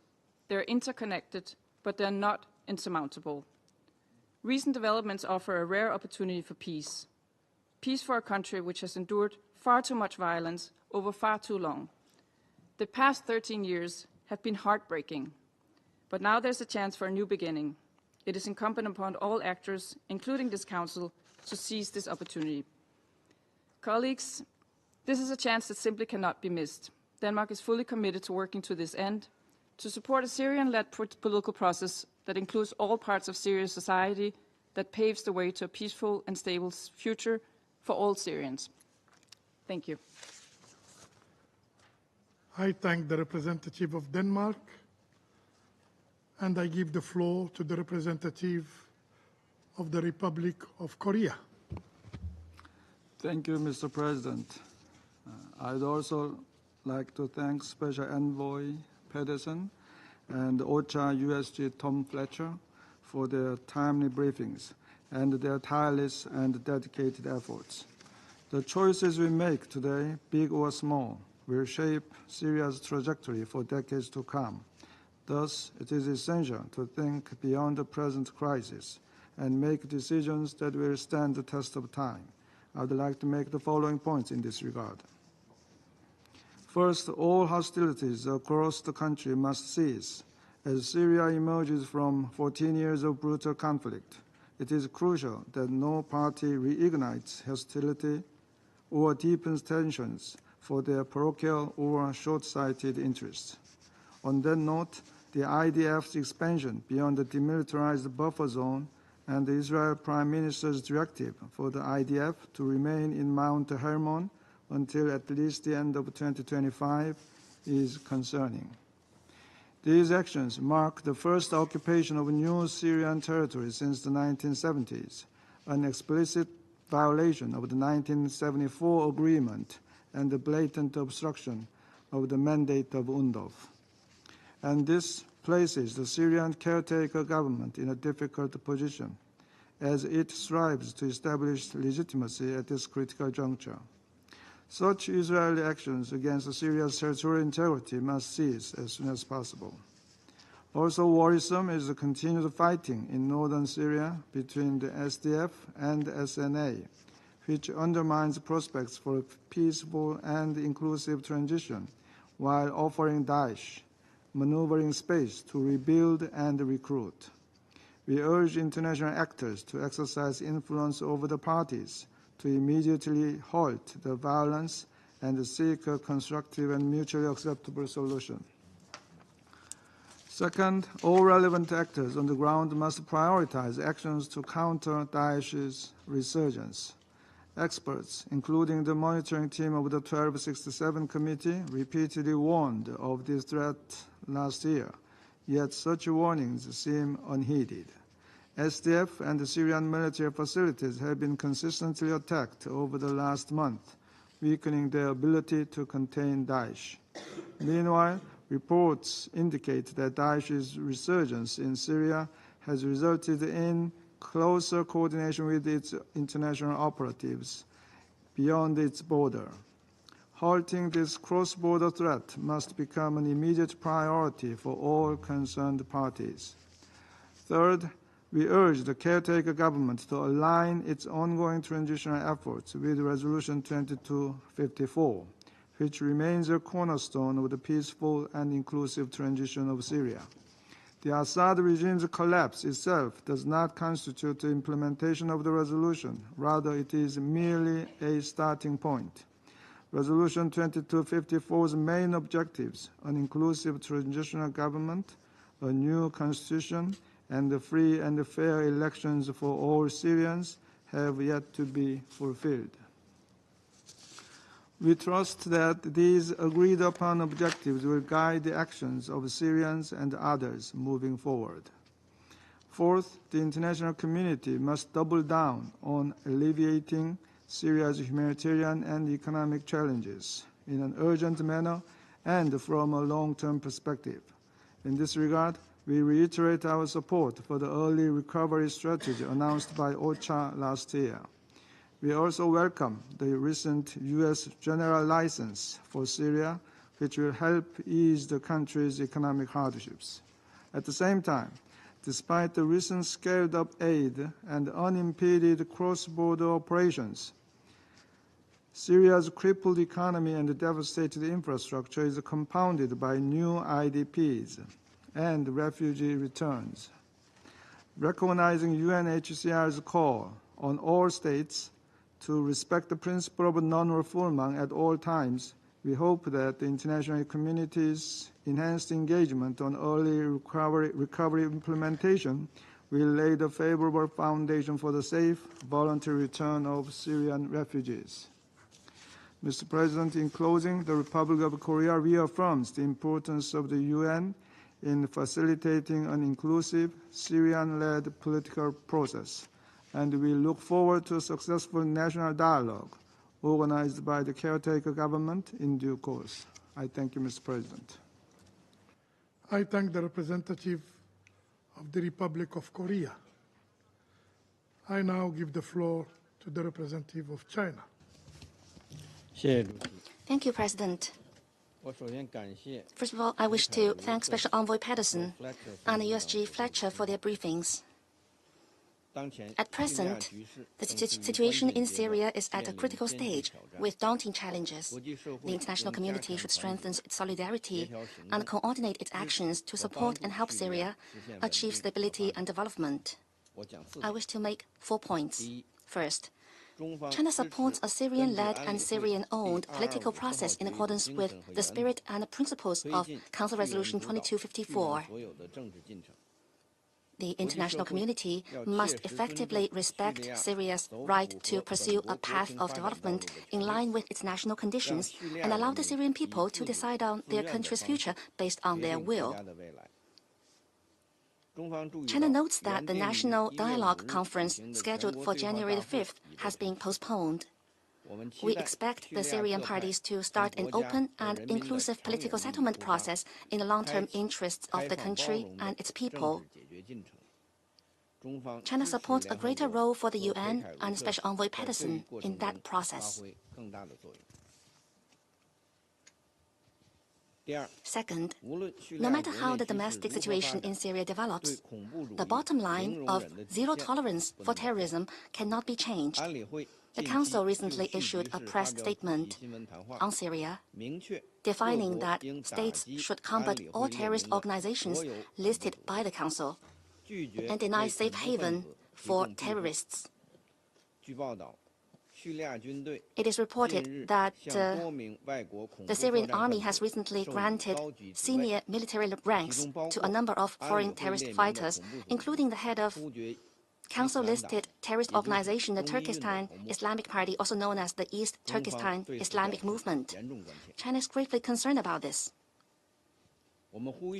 They're interconnected, but they're not insurmountable. Recent developments offer a rare opportunity for peace. Peace for a country which has endured far too much violence over far too long. The past 13 years have been heartbreaking, but now there's a chance for a new beginning. It is incumbent upon all actors, including this Council, to seize this opportunity. Colleagues, this is a chance that simply cannot be missed. Denmark is fully committed to working to this end, to support a Syrian-led political process that includes all parts of Syria's society, that paves the way to a peaceful and stable future for all Syrians. Thank you. I thank the representative of Denmark, and I give the floor to the representative of the Republic of Korea. Thank you, Mr. President. I'd also like to thank Special Envoy Pedersen and OCHA USG Tom Fletcher for their timely briefings and their tireless and dedicated efforts. The choices we make today, big or small, will shape Syria's trajectory for decades to come. Thus, it is essential to think beyond the present crisis and make decisions that will stand the test of time. I would like to make the following points in this regard. First, all hostilities across the country must cease. As Syria emerges from 14 years of brutal conflict, it is crucial that no party reignites hostility or deepens tensions for their parochial or short-sighted interests. On that note, the IDF's expansion beyond the demilitarized buffer zone and the Israel Prime Minister's directive for the IDF to remain in Mount Hermon until at least the end of 2025 is concerning. These actions mark the first occupation of new Syrian territory since the 1970s, an explicit violation of the 1974 agreement and the blatant obstruction of the mandate of UNDOF. And this places the Syrian caretaker government in a difficult position, as it strives to establish legitimacy at this critical juncture. Such Israeli actions against Syria's territorial integrity must cease as soon as possible. Also worrisome is the continued fighting in northern Syria between the SDF and SNA, which undermines prospects for a peaceful and inclusive transition while offering Daesh maneuvering space to rebuild and recruit. We urge international actors to exercise influence over the parties to immediately halt the violence and seek a constructive and mutually acceptable solution. Second, all relevant actors on the ground must prioritize actions to counter Daesh's resurgence. Experts, including the monitoring team of the 1267 Committee, repeatedly warned of this threat last year, yet such warnings seem unheeded. SDF and the Syrian military facilities have been consistently attacked over the last month, weakening their ability to contain Daesh. Meanwhile, reports indicate that Daesh's resurgence in Syria has resulted in closer coordination with its international operatives beyond its border. Halting this cross-border threat must become an immediate priority for all concerned parties. Third, we urge the caretaker government to align its ongoing transitional efforts with Resolution 2254, which remains a cornerstone of the peaceful and inclusive transition of Syria. The Assad regime's collapse itself does not constitute the implementation of the resolution. Rather, it is merely a starting point. Resolution 2254's main objectives, an inclusive transitional government, a new constitution, and free and fair elections for all Syrians, have yet to be fulfilled. We trust that these agreed-upon objectives will guide the actions of Syrians and others moving forward. Fourth, the international community must double down on alleviating Syria's humanitarian and economic challenges in an urgent manner and from a long-term perspective. In this regard, we reiterate our support for the early recovery strategy announced by OCHA last year. We also welcome the recent U.S. general license for Syria, which will help ease the country's economic hardships. At the same time, despite the recent scaled-up aid and unimpeded cross-border operations, Syria's crippled economy and devastated infrastructure is compounded by new IDPs and refugee returns. Recognizing UNHCR's call on all states to respect the principle of non-refoulement at all times, we hope that the international community's enhanced engagement on early recovery implementation will lay the favorable foundation for the safe, voluntary return of Syrian refugees. Mr. President, in closing, the Republic of Korea reaffirms the importance of the UN in facilitating an inclusive, Syrian-led political process, and we look forward to a successful national dialogue organized by the caretaker government in due course. I thank you, Mr. President. I thank the representative of the Republic of Korea. I now give the floor to the representative of China. Thank you, President. First of all, I wish to thank Special Envoy Patterson and USG Fletcher for their briefings. At present, the situation in Syria is at a critical stage with daunting challenges. The international community should strengthen its solidarity and coordinate its actions to support and help Syria achieve stability and development. I wish to make 4 points. First, China supports a Syrian-led and Syrian-owned political process in accordance with the spirit and principles of Council Resolution 2254. The international community must effectively respect Syria's right to pursue a path of development in line with its national conditions and allow the Syrian people to decide on their country's future based on their will. China notes that the National Dialogue Conference scheduled for January 5th has been postponed. We expect the Syrian parties to start an open and inclusive political settlement process in the long-term interests of the country and its people. China supports a greater role for the UN and Special Envoy Pedersen in that process. Second, no matter how the domestic situation in Syria develops, the bottom line of zero tolerance for terrorism cannot be changed. The Council recently issued a press statement on Syria, defining that states should combat all terrorist organizations listed by the Council and deny safe haven for terrorists. It is reported that the Syrian army has recently granted senior military ranks to a number of foreign terrorist fighters, including the head of Council-listed terrorist organization, the Turkestan Islamic Party, also known as the East Turkestan Islamic Movement. China is gravely concerned about this.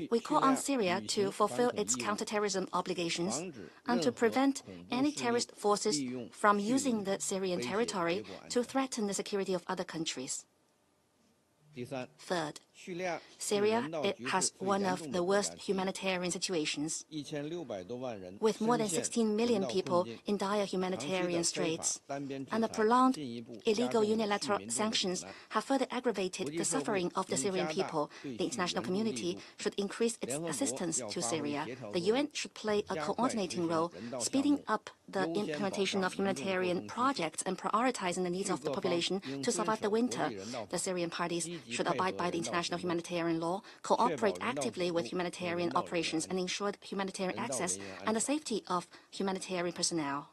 We call on Syria to fulfill its counterterrorism obligations and to prevent any terrorist forces from using the Syrian territory to threaten the security of other countries. Third, Syria has one of the worst humanitarian situations, with more than 16 million people in dire humanitarian straits, and the prolonged illegal unilateral sanctions have further aggravated the suffering of the Syrian people. The international community should increase its assistance to Syria. The UN should play a coordinating role, speeding up the implementation of humanitarian projects and prioritizing the needs of the population to survive the winter. The Syrian parties should abide by the international humanitarian law, cooperate actively with humanitarian operations, and ensure humanitarian access and the safety of humanitarian personnel.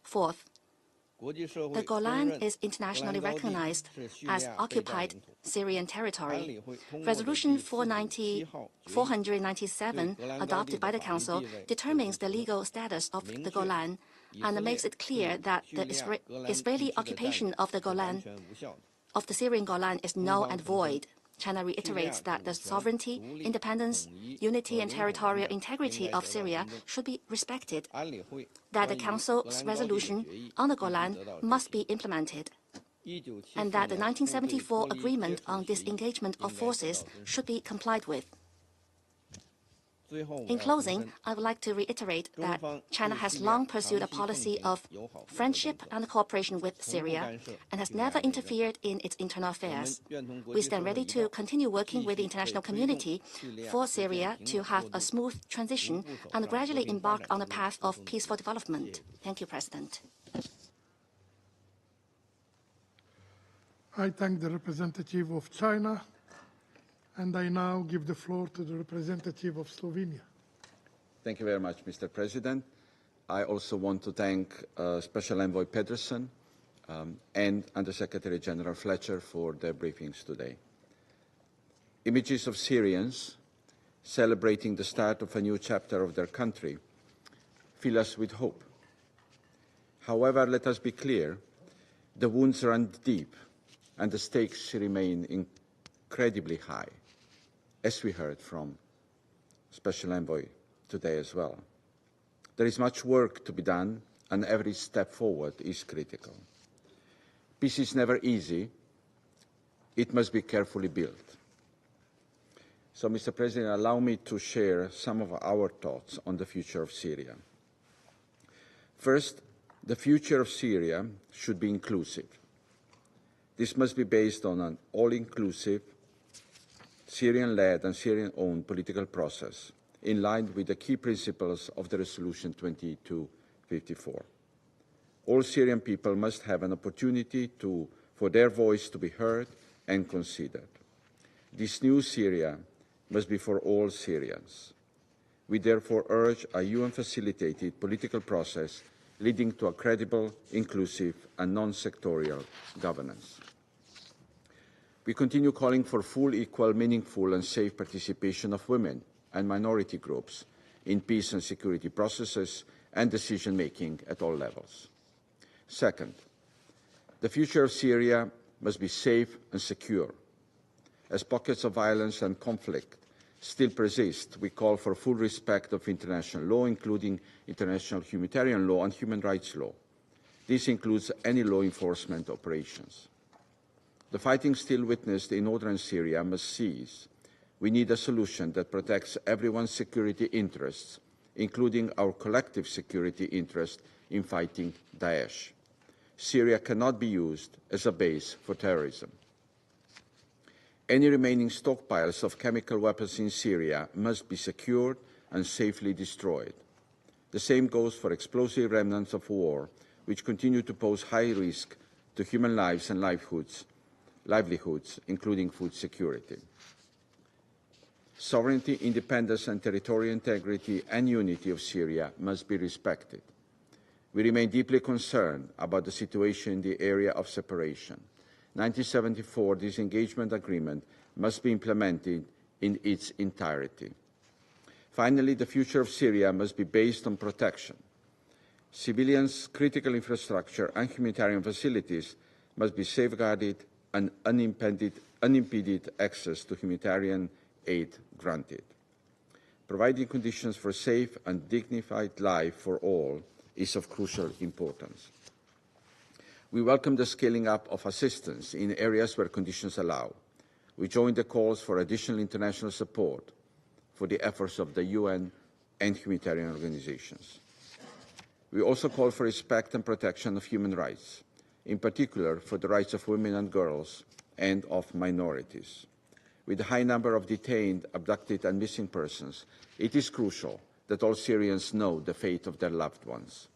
Fourth, the Golan is internationally recognized as occupied Syrian territory. Resolution 497, adopted by the Council, determines the legal status of the Golan and makes it clear that the Israeli occupation of the Syrian Golan is null and void. China reiterates that the sovereignty, independence, unity, and territorial integrity of Syria should be respected, that the Council's resolution on the Golan must be implemented, and that the 1974 agreement on disengagement of forces should be complied with. In closing, I would like to reiterate that China has long pursued a policy of friendship and cooperation with Syria and has never interfered in its internal affairs. We stand ready to continue working with the international community for Syria to have a smooth transition and gradually embark on a path of peaceful development. Thank you, President. I thank the representative of China. And I now give the floor to the representative of Slovenia. Thank you very much, Mr. President. I also want to thank Special Envoy Pedersen and Under-Secretary General Fletcher for their briefings today. Images of Syrians celebrating the start of a new chapter of their country fill us with hope. However, let us be clear, the wounds run deep and the stakes remain incredibly high, as we heard from Special Envoy today as well. There is much work to be done, and every step forward is critical. Peace is never easy. It must be carefully built. So, Mr. President, allow me to share some of our thoughts on the future of Syria. First, the future of Syria should be inclusive. This must be based on an all-inclusive, Syrian-led and Syrian-owned political process, in line with the key principles of the Resolution 2254. All Syrian people must have an opportunity for their voice to be heard and considered. This new Syria must be for all Syrians. We therefore urge a UN-facilitated political process leading to a credible, inclusive and non-sectorial governance. We continue calling for full, equal, meaningful and safe participation of women and minority groups in peace and security processes and decision-making at all levels. Second, the future of Syria must be safe and secure. As pockets of violence and conflict still persist, we call for full respect of international law, including international humanitarian law and human rights law. This includes any law enforcement operations. The fighting still witnessed in northern Syria must cease. We need a solution that protects everyone's security interests, including our collective security interest in fighting Daesh. Syria cannot be used as a base for terrorism. Any remaining stockpiles of chemical weapons in Syria must be secured and safely destroyed. The same goes for explosive remnants of war, which continue to pose high risk to human lives and livelihoods, including food security. Sovereignty, independence, and territorial integrity and unity of Syria must be respected. We remain deeply concerned about the situation in the area of separation. 1974 disengagement agreement must be implemented in its entirety. Finally, the future of Syria must be based on protection. Civilians' critical infrastructure and humanitarian facilities must be safeguarded and unimpeded access to humanitarian aid granted. Providing conditions for safe and dignified life for all is of crucial importance. We welcome the scaling up of assistance in areas where conditions allow. We join the calls for additional international support for the efforts of the UN and humanitarian organizations. We also call for respect and protection of human rights, in particular for the rights of women and girls and of minorities. With a high number of detained, abducted, and missing persons, it is crucial that all Syrians know the fate of their loved ones.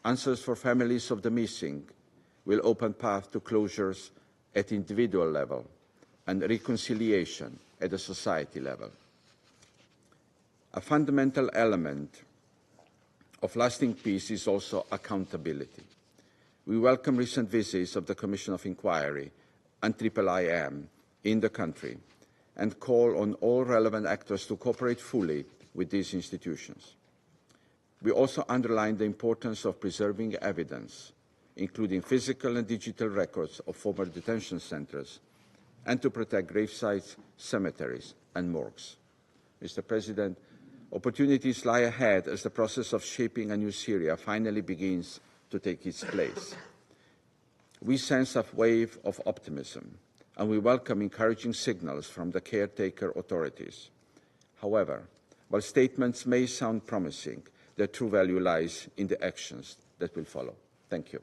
Answers for families of the missing will open path to closures at individual level and reconciliation at a society level. A fundamental element of lasting peace is also accountability. We welcome recent visits of the Commission of Inquiry and IIIM in the country and call on all relevant actors to cooperate fully with these institutions. We also underline the importance of preserving evidence, including physical and digital records of former detention centres, and to protect gravesites, cemeteries, and morgues. Mr. President, opportunities lie ahead as the process of shaping a new Syria finally begins to take its place. We sense a wave of optimism, and we welcome encouraging signals from the caretaker authorities. However, while statements may sound promising, their true value lies in the actions that will follow. Thank you.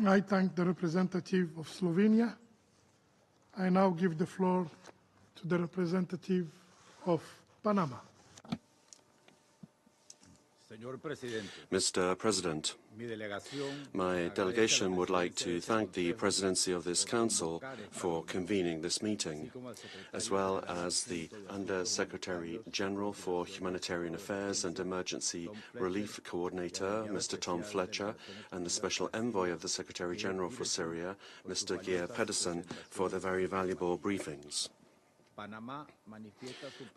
I thank the representative of Slovenia. I now give the floor to the representative of Panama. Mr. President, my delegation would like to thank the presidency of this council for convening this meeting, as well as the Under-Secretary General for Humanitarian Affairs and Emergency Relief Coordinator, Mr. Tom Fletcher, and the Special Envoy of the Secretary General for Syria, Mr. Geir Pedersen, for the very valuable briefings.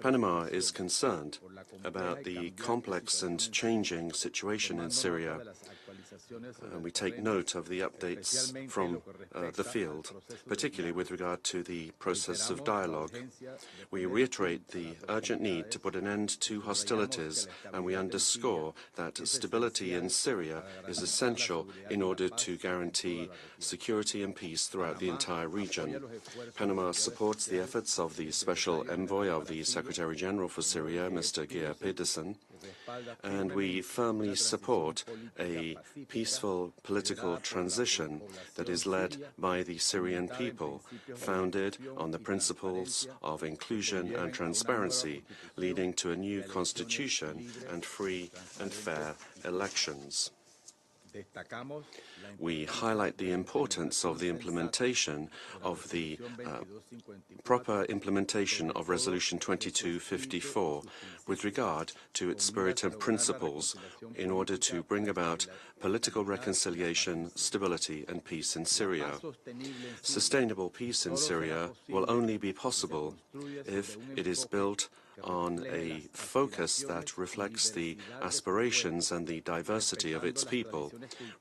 Panama is concerned about the complex and changing situation in Syria, and we take note of the updates from the field, particularly with regard to the process of dialogue. We reiterate the urgent need to put an end to hostilities, and we underscore that stability in Syria is essential in order to guarantee security and peace throughout the entire region. Panama supports the efforts of the Special Envoy of the Secretary General for Syria, Mr. Geir Pedersen, and we firmly support a peaceful political transition that is led by the Syrian people, founded on the principles of inclusion and transparency, leading to a new constitution and free and fair elections. We highlight the importance of the implementation of the proper implementation of Resolution 2254 with regard to its spirit and principles in order to bring about political reconciliation, stability and peace in Syria. Sustainable peace in Syria will only be possible if it is built on a focus that reflects the aspirations and the diversity of its people,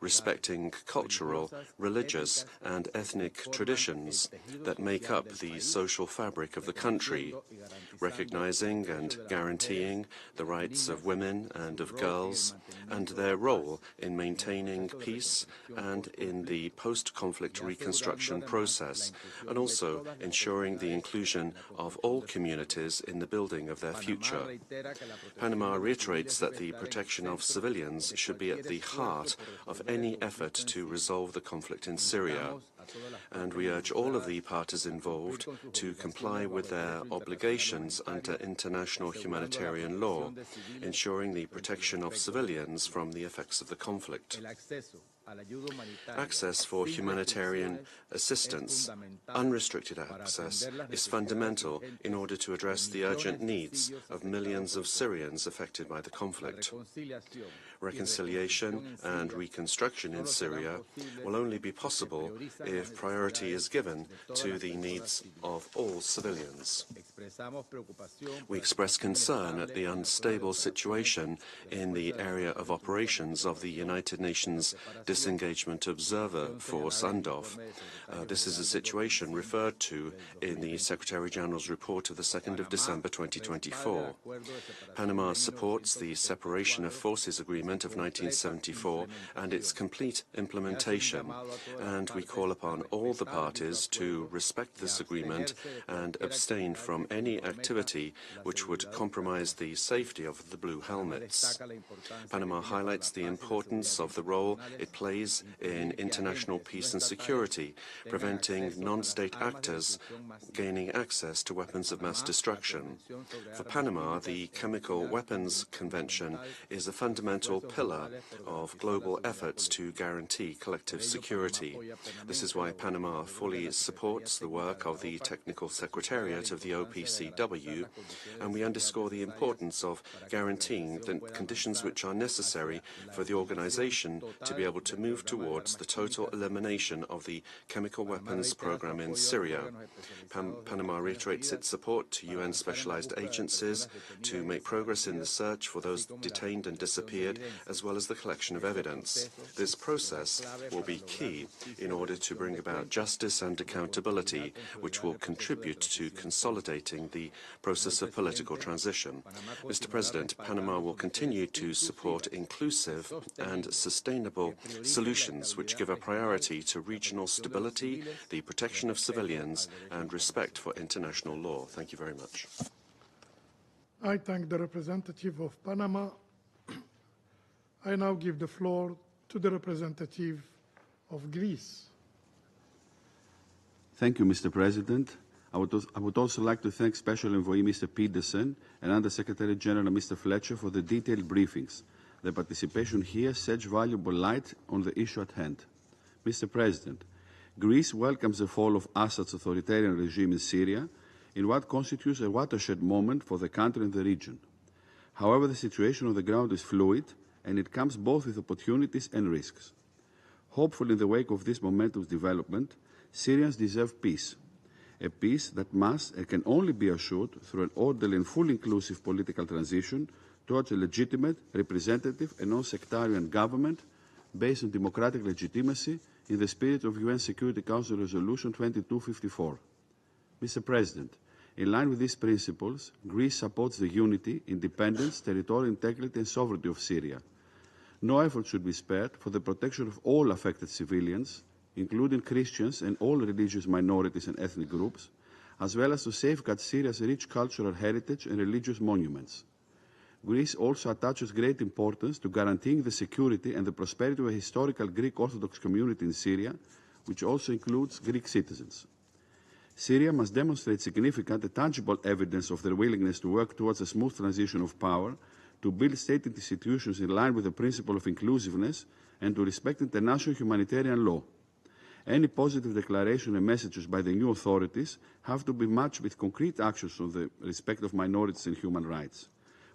respecting cultural, religious, and ethnic traditions that make up the social fabric of the country, recognizing and guaranteeing the rights of women and of girls and their role in maintaining peace and in the post-conflict reconstruction process, and also ensuring the inclusion of all communities in the building of their future. Panama reiterates that the protection of civilians should be at the heart of any effort to resolve the conflict in Syria, and we urge all of the parties involved to comply with their obligations under international humanitarian law, ensuring the protection of civilians from the effects of the conflict. Access for humanitarian assistance, unrestricted access, is fundamental in order to address the urgent needs of millions of Syrians affected by the conflict. Reconciliation and reconstruction in Syria will only be possible if priority is given to the needs of all civilians. We express concern at the unstable situation in the area of operations of the United Nations Disengagement Observer Force, UNDOF. This is a situation referred to in the Secretary-General's report of the 2nd of December 2024. Panama supports the Separation of Forces Agreement of 1974 and its complete implementation, and we call upon all the parties to respect this agreement and abstain from any activity which would compromise the safety of the Blue Helmets. Panama highlights the importance of the role it plays in international peace and security, preventing non-state actors gaining access to weapons of mass destruction. For Panama, the Chemical Weapons Convention is a fundamental pillar of global efforts to guarantee collective security. This is why Panama fully supports the work of the Technical Secretariat of the OPCW, and we underscore the importance of guaranteeing the conditions which are necessary for the organization to be able to move towards the total elimination of the chemical weapons program in Syria. Panama reiterates its support to UN specialized agencies to make progress in the search for those detained and disappeared, as well as the collection of evidence. This process will be key in order to bring about justice and accountability, which will contribute to consolidating the process of political transition. Mr. President, Panama will continue to support inclusive and sustainable solutions which give a priority to regional stability, the protection of civilians, and respect for international law. Thank you very much. I thank the representative of Panama. I now give the floor to the representative of Greece. Thank you, Mr. President. I would also like to thank Special Envoy Mr. Peterson and Under-Secretary General Mr. Fletcher for the detailed briefings. Their participation here sheds valuable light on the issue at hand. Mr. President, Greece welcomes the fall of Assad's authoritarian regime in Syria in what constitutes a watershed moment for the country and the region. However, the situation on the ground is fluid, and it comes both with opportunities and risks. Hopefully, in the wake of this momentous development, Syrians deserve peace, a peace that must and can only be assured through an orderly and fully inclusive political transition towards a legitimate, representative and non-sectarian government based on democratic legitimacy in the spirit of UN Security Council Resolution 2254. Mr. President, in line with these principles, Greece supports the unity, independence, territorial integrity and sovereignty of Syria. No effort should be spared for the protection of all affected civilians, including Christians and all religious minorities and ethnic groups, as well as to safeguard Syria's rich cultural heritage and religious monuments. Greece also attaches great importance to guaranteeing the security and the prosperity of a historical Greek Orthodox community in Syria, which also includes Greek citizens. Syria must demonstrate significant and tangible evidence of their willingness to work towards a smooth transition of power, to build state institutions in line with the principle of inclusiveness, and to respect international humanitarian law. Any positive declaration and messages by the new authorities have to be matched with concrete actions on the respect of minorities and human rights.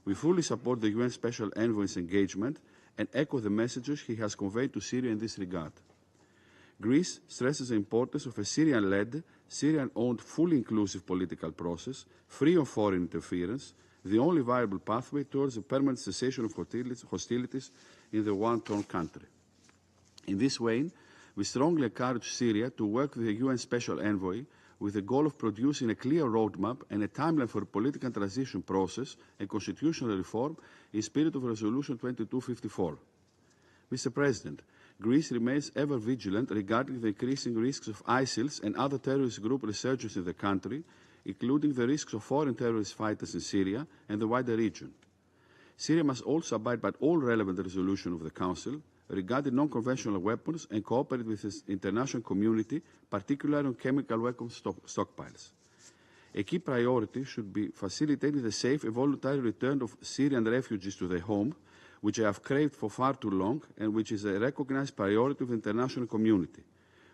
We fully support the UN Special Envoy's engagement and echo the messages he has conveyed to Syria in this regard. Greece stresses the importance of a Syrian-led, Syrian-owned, fully inclusive political process, free of foreign interference, the only viable pathway towards a permanent cessation of hostilities in the war-torn country. In this vein, we strongly encourage Syria to work with the UN Special Envoy with the goal of producing a clear roadmap and a timeline for a political transition process and constitutional reform in spirit of Resolution 2254. Mr. President, Greece remains ever vigilant regarding the increasing risks of ISIL and other terrorist group resurgence in the country, including the risks of foreign terrorist fighters in Syria and the wider region. Syria must also abide by all relevant resolutions of the Council regarding non-conventional weapons and cooperate with the international community, particularly on chemical weapons stockpiles. A key priority should be facilitating the safe and voluntary return of Syrian refugees to their home, which they have craved for far too long and which is a recognized priority of the international community.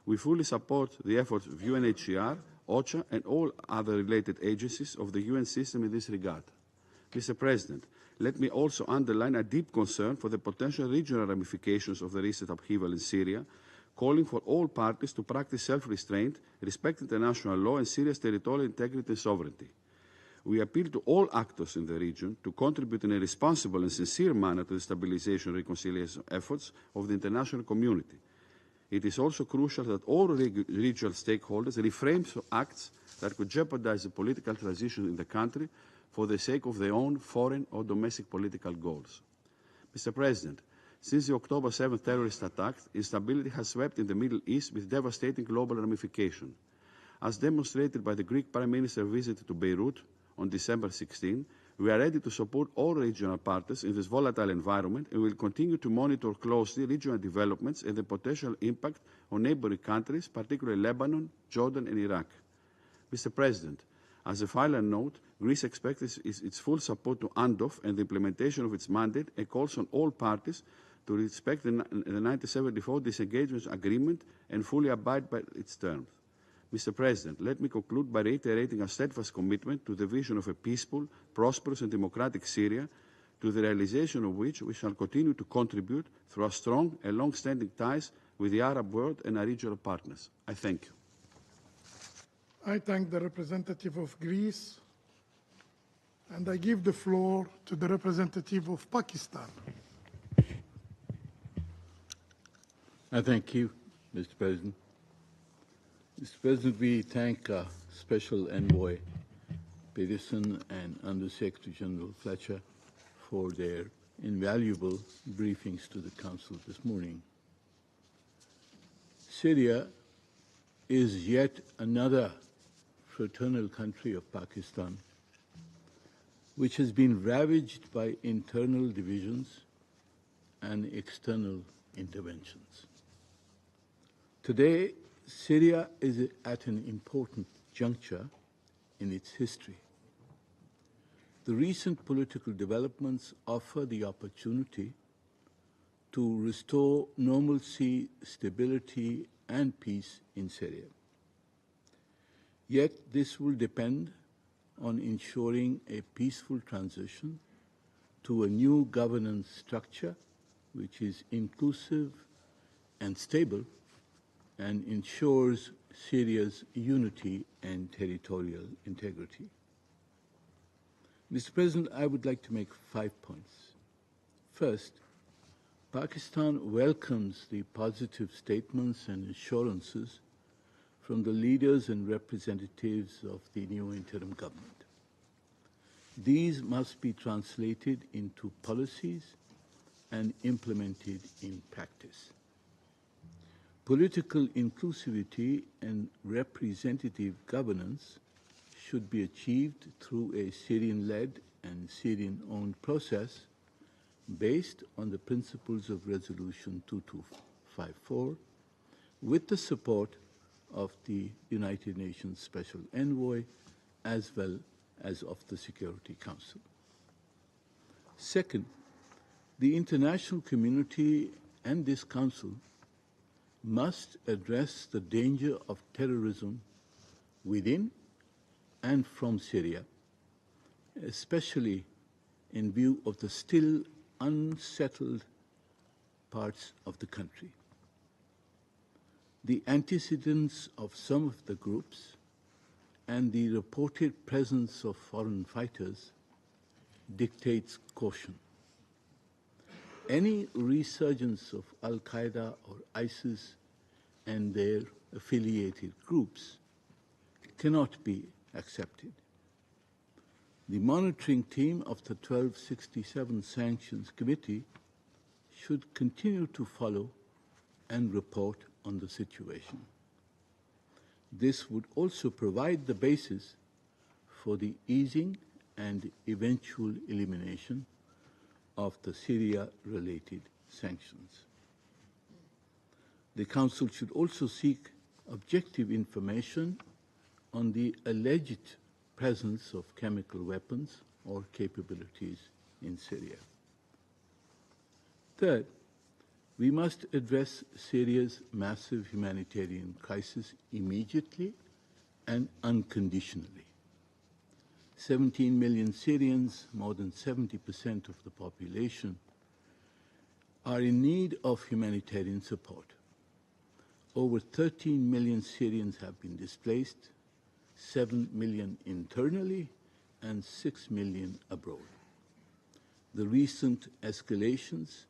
We fully support the efforts of UNHCR, OCHA and all other related agencies of the UN system in this regard. Mr. President, let me also underline a deep concern for the potential regional ramifications of the recent upheaval in Syria, calling for all parties to practice self-restraint, respect international law and Syria's territorial integrity and sovereignty. We appeal to all actors in the region to contribute in a responsible and sincere manner to the stabilization and reconciliation efforts of the international community. It is also crucial that all regional stakeholders refrain from acts that could jeopardize the political transition in the country for the sake of their own foreign or domestic political goals. Mr. President, since the October 7th terrorist attack, instability has swept in the Middle East with devastating global ramifications. As demonstrated by the Greek Prime Minister's visit to Beirut on December 16, we are ready to support all regional partners in this volatile environment and will continue to monitor closely regional developments and the potential impact on neighboring countries, particularly Lebanon, Jordan and Iraq. Mr. President, as a final note, Greece expects its full support to UNDOF and the implementation of its mandate and calls on all parties to respect the 1974 disengagement agreement and fully abide by its terms. Mr. President, let me conclude by reiterating our steadfast commitment to the vision of a peaceful, prosperous and democratic Syria, to the realization of which we shall continue to contribute through our strong and long-standing ties with the Arab world and our regional partners. I thank you. I thank the representative of Greece, and I give the floor to the representative of Pakistan. I thank you, Mr. President. Mr. President, we thank Special Envoy Peterson and Under-Secretary General Fletcher for their invaluable briefings to the Council this morning. Syria is yet another fraternal country of Pakistan, which has been ravaged by internal divisions and external interventions. Today, Syria is at an important juncture in its history. The recent political developments offer the opportunity to restore normalcy, stability, and peace in Syria. Yet this will depend on ensuring a peaceful transition to a new governance structure which is inclusive and stable and ensures Syria's unity and territorial integrity. Mr. President, I would like to make 5 points. First, Pakistan welcomes the positive statements and assurances from the leaders and representatives of the new interim government. These must be translated into policies and implemented in practice. Political inclusivity and representative governance should be achieved through a Syrian-led and Syrian-owned process based on the principles of Resolution 2254, with the support of the United Nations Special Envoy as well as of the Security Council. Second, the international community and this Council must address the danger of terrorism within and from Syria, especially in view of the still unsettled parts of the country. The antecedents of some of the groups and the reported presence of foreign fighters dictates caution. Any resurgence of Al-Qaeda or ISIS and their affiliated groups cannot be accepted. The monitoring team of the 1267 Sanctions Committee should continue to follow and report on the situation. This would also provide the basis for the easing and eventual elimination of the Syria-related sanctions. The Council should also seek objective information on the alleged presence of chemical weapons or capabilities in Syria. Third, we must address Syria's massive humanitarian crisis immediately and unconditionally. 17 million Syrians, more than 70% of the population, are in need of humanitarian support. Over 13 million Syrians have been displaced, 7 million internally, and 6 million abroad. The recent escalations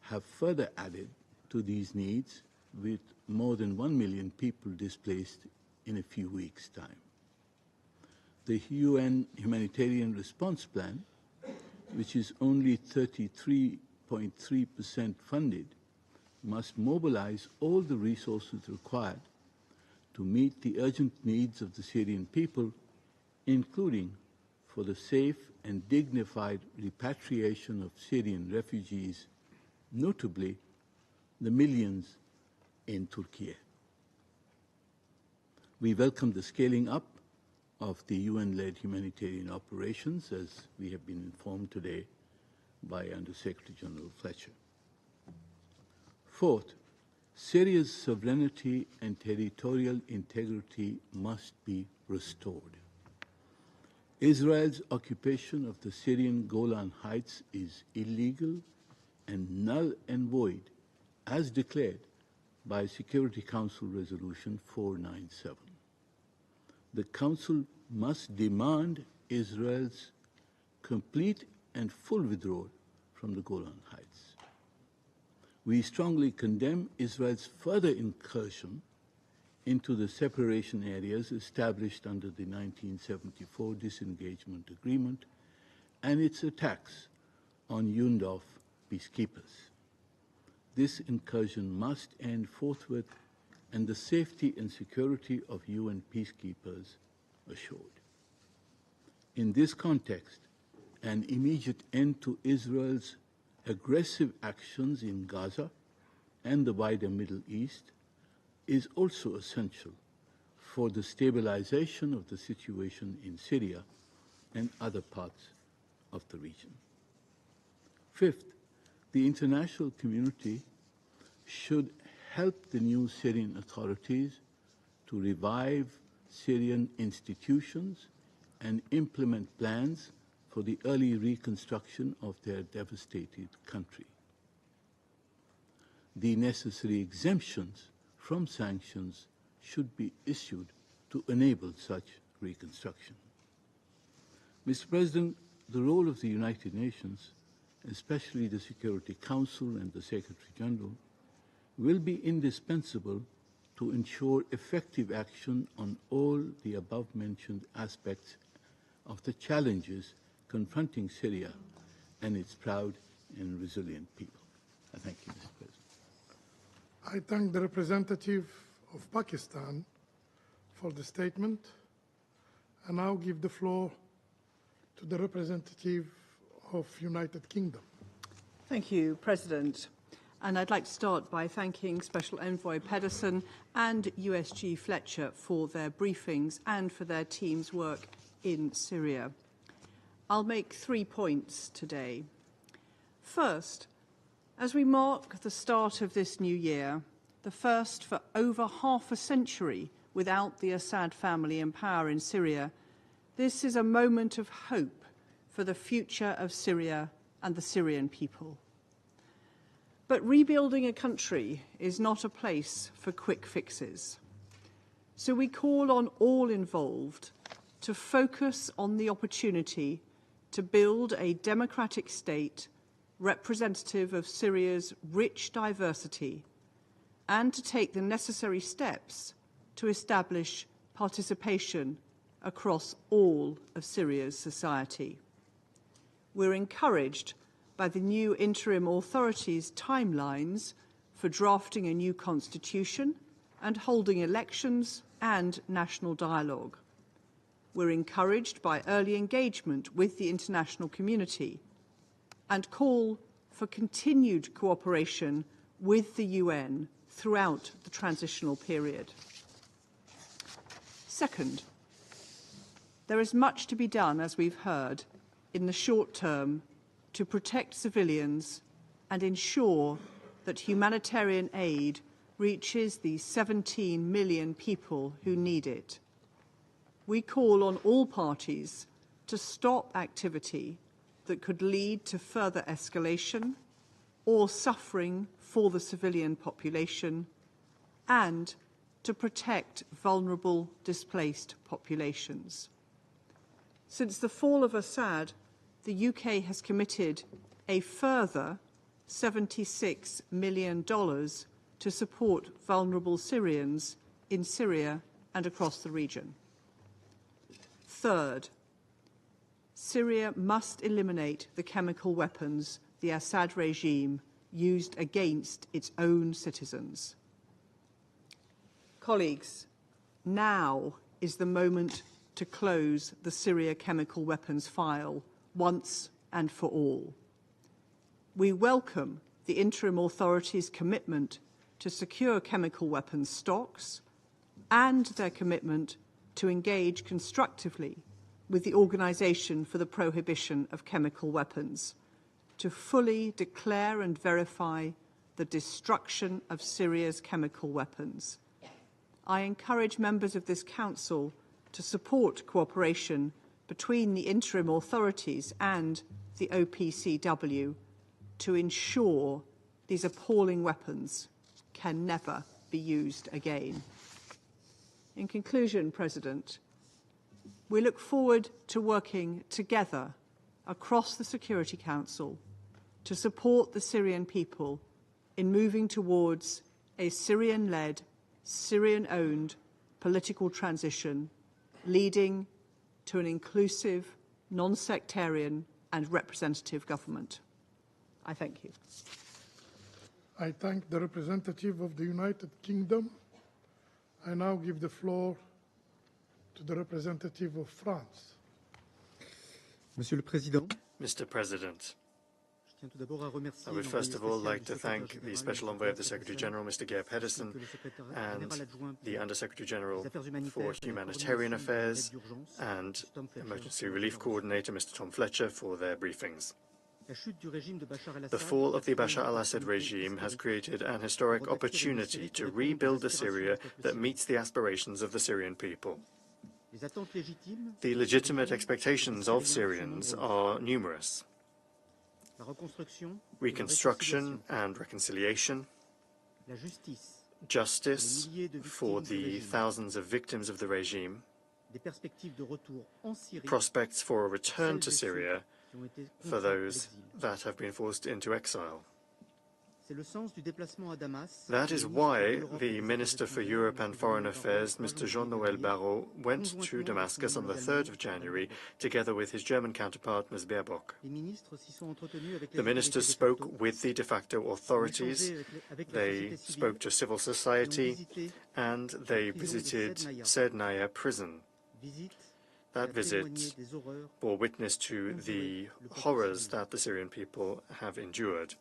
have further added to these needs, with more than 1 million people displaced in a few weeks' time. The UN Humanitarian Response Plan, which is only 33.3% funded, must mobilize all the resources required to meet the urgent needs of the Syrian people, including for the safe and dignified repatriation of Syrian refugees, notably the millions in Turkey. We welcome the scaling up of the UN-led humanitarian operations, as we have been informed today by Under-Secretary General Fletcher. Fourth, Syria's sovereignty and territorial integrity must be restored. Israel's occupation of the Syrian Golan Heights is illegal and null and void, as declared by Security Council Resolution 497. The Council must demand Israel's complete and full withdrawal from the Golan Heights. We strongly condemn Israel's further incursion into the separation areas established under the 1974 disengagement agreement and its attacks on UNDOF peacekeepers. This incursion must end forthwith and the safety and security of UN peacekeepers assured. In this context, an immediate end to Israel's aggressive actions in Gaza and the wider Middle East is also essential for the stabilization of the situation in Syria and other parts of the region. Fifth, the international community should help the new Syrian authorities to revive Syrian institutions and implement plans for the early reconstruction of their devastated country. The necessary exemptions from sanctions should be issued to enable such reconstruction. Mr. President, the role of the United Nations, especially the Security Council and the Secretary General, will be indispensable to ensure effective action on all the above-mentioned aspects of the challenges confronting Syria and its proud and resilient people. I thank you, Mr. President. I thank the representative of Pakistan for the statement, and now give the floor to the representative of United Kingdom. Thank you, President. And I'd like to start by thanking Special Envoy Pedersen and USG Fletcher for their briefings and for their team's work in Syria. I'll make 3 points today. First, as we mark the start of this new year, the first for over half a century without the Assad family in power in Syria, this is a moment of hope for the future of Syria and the Syrian people. But rebuilding a country is not a place for quick fixes. So we call on all involved to focus on the opportunity to build a democratic state representative of Syria's rich diversity and to take the necessary steps to establish participation across all of Syria's society. We're encouraged by the new interim authorities' timelines for drafting a new constitution and holding elections and national dialogue. We're encouraged by early engagement with the international community and call for continued cooperation with the UN throughout the transitional period. Second, there is much to be done, as we've heard, in the short term to protect civilians and ensure that humanitarian aid reaches the 17 million people who need it. We call on all parties to stop activity that could lead to further escalation or suffering for the civilian population and to protect vulnerable displaced populations. Since the fall of Assad, the UK has committed a further $76 million to support vulnerable Syrians in Syria and across the region. Third, Syria must eliminate the chemical weapons the Assad regime used against its own citizens. Colleagues, now is the moment to close the Syria chemical weapons file once and for all. We welcome the interim authorities' commitment to secure chemical weapons stocks and their commitment to engage constructively with the Organisation for the Prohibition of Chemical Weapons to fully declare and verify the destruction of Syria's chemical weapons. I encourage members of this Council to support cooperation between the interim authorities and the OPCW to ensure these appalling weapons can never be used again. In conclusion, President, we look forward to working together across the Security Council to support the Syrian people in moving towards a Syrian-led, Syrian-owned political transition leading to an inclusive, non-sectarian and representative government. I thank you. I thank the representative of the United Kingdom. I now give the floor to the representative of France. Monsieur le Président, Mr. President, I would first of all like to thank the Special Envoy of the Secretary General, Mr. Geir Pedersen, and the Undersecretary General for Humanitarian Affairs and Emergency Relief Coordinator, Mr. Tom Fletcher, for their briefings. The fall of the Bashar al-Assad regime has created an historic opportunity to rebuild a Syria that meets the aspirations of the Syrian people. The legitimate expectations of Syrians are numerous. Reconstruction and reconciliation, justice for the thousands of victims of the regime, prospects for a return to Syria for those that have been forced into exile. That is why the Minister for Europe and Foreign Affairs, Mr. Jean-Noël Barrot, went to Damascus on the 3rd of January, together with his German counterpart, Ms. Baerbock. The ministers spoke with the de facto authorities, they spoke to civil society, and they visited Serdnaya prison. That visit bore witness to the horrors that the Syrian people have endured.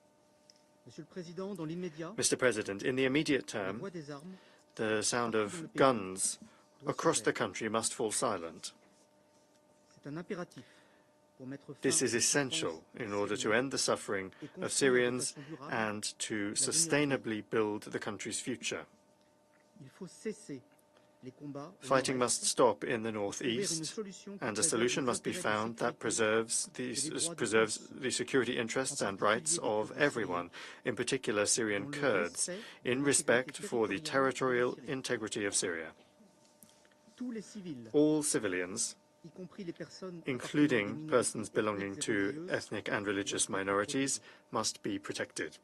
Mr. President, in the immediate term, the sound of guns across the country must fall silent. This is essential in order to end the suffering of Syrians and to sustainably build the country's future. Fighting must stop in the northeast, and a solution must be found that preserves the security interests and rights of everyone, in particular Syrian Kurds, in respect for the territorial integrity of Syria. All civilians, including persons belonging to ethnic and religious minorities, must be protected.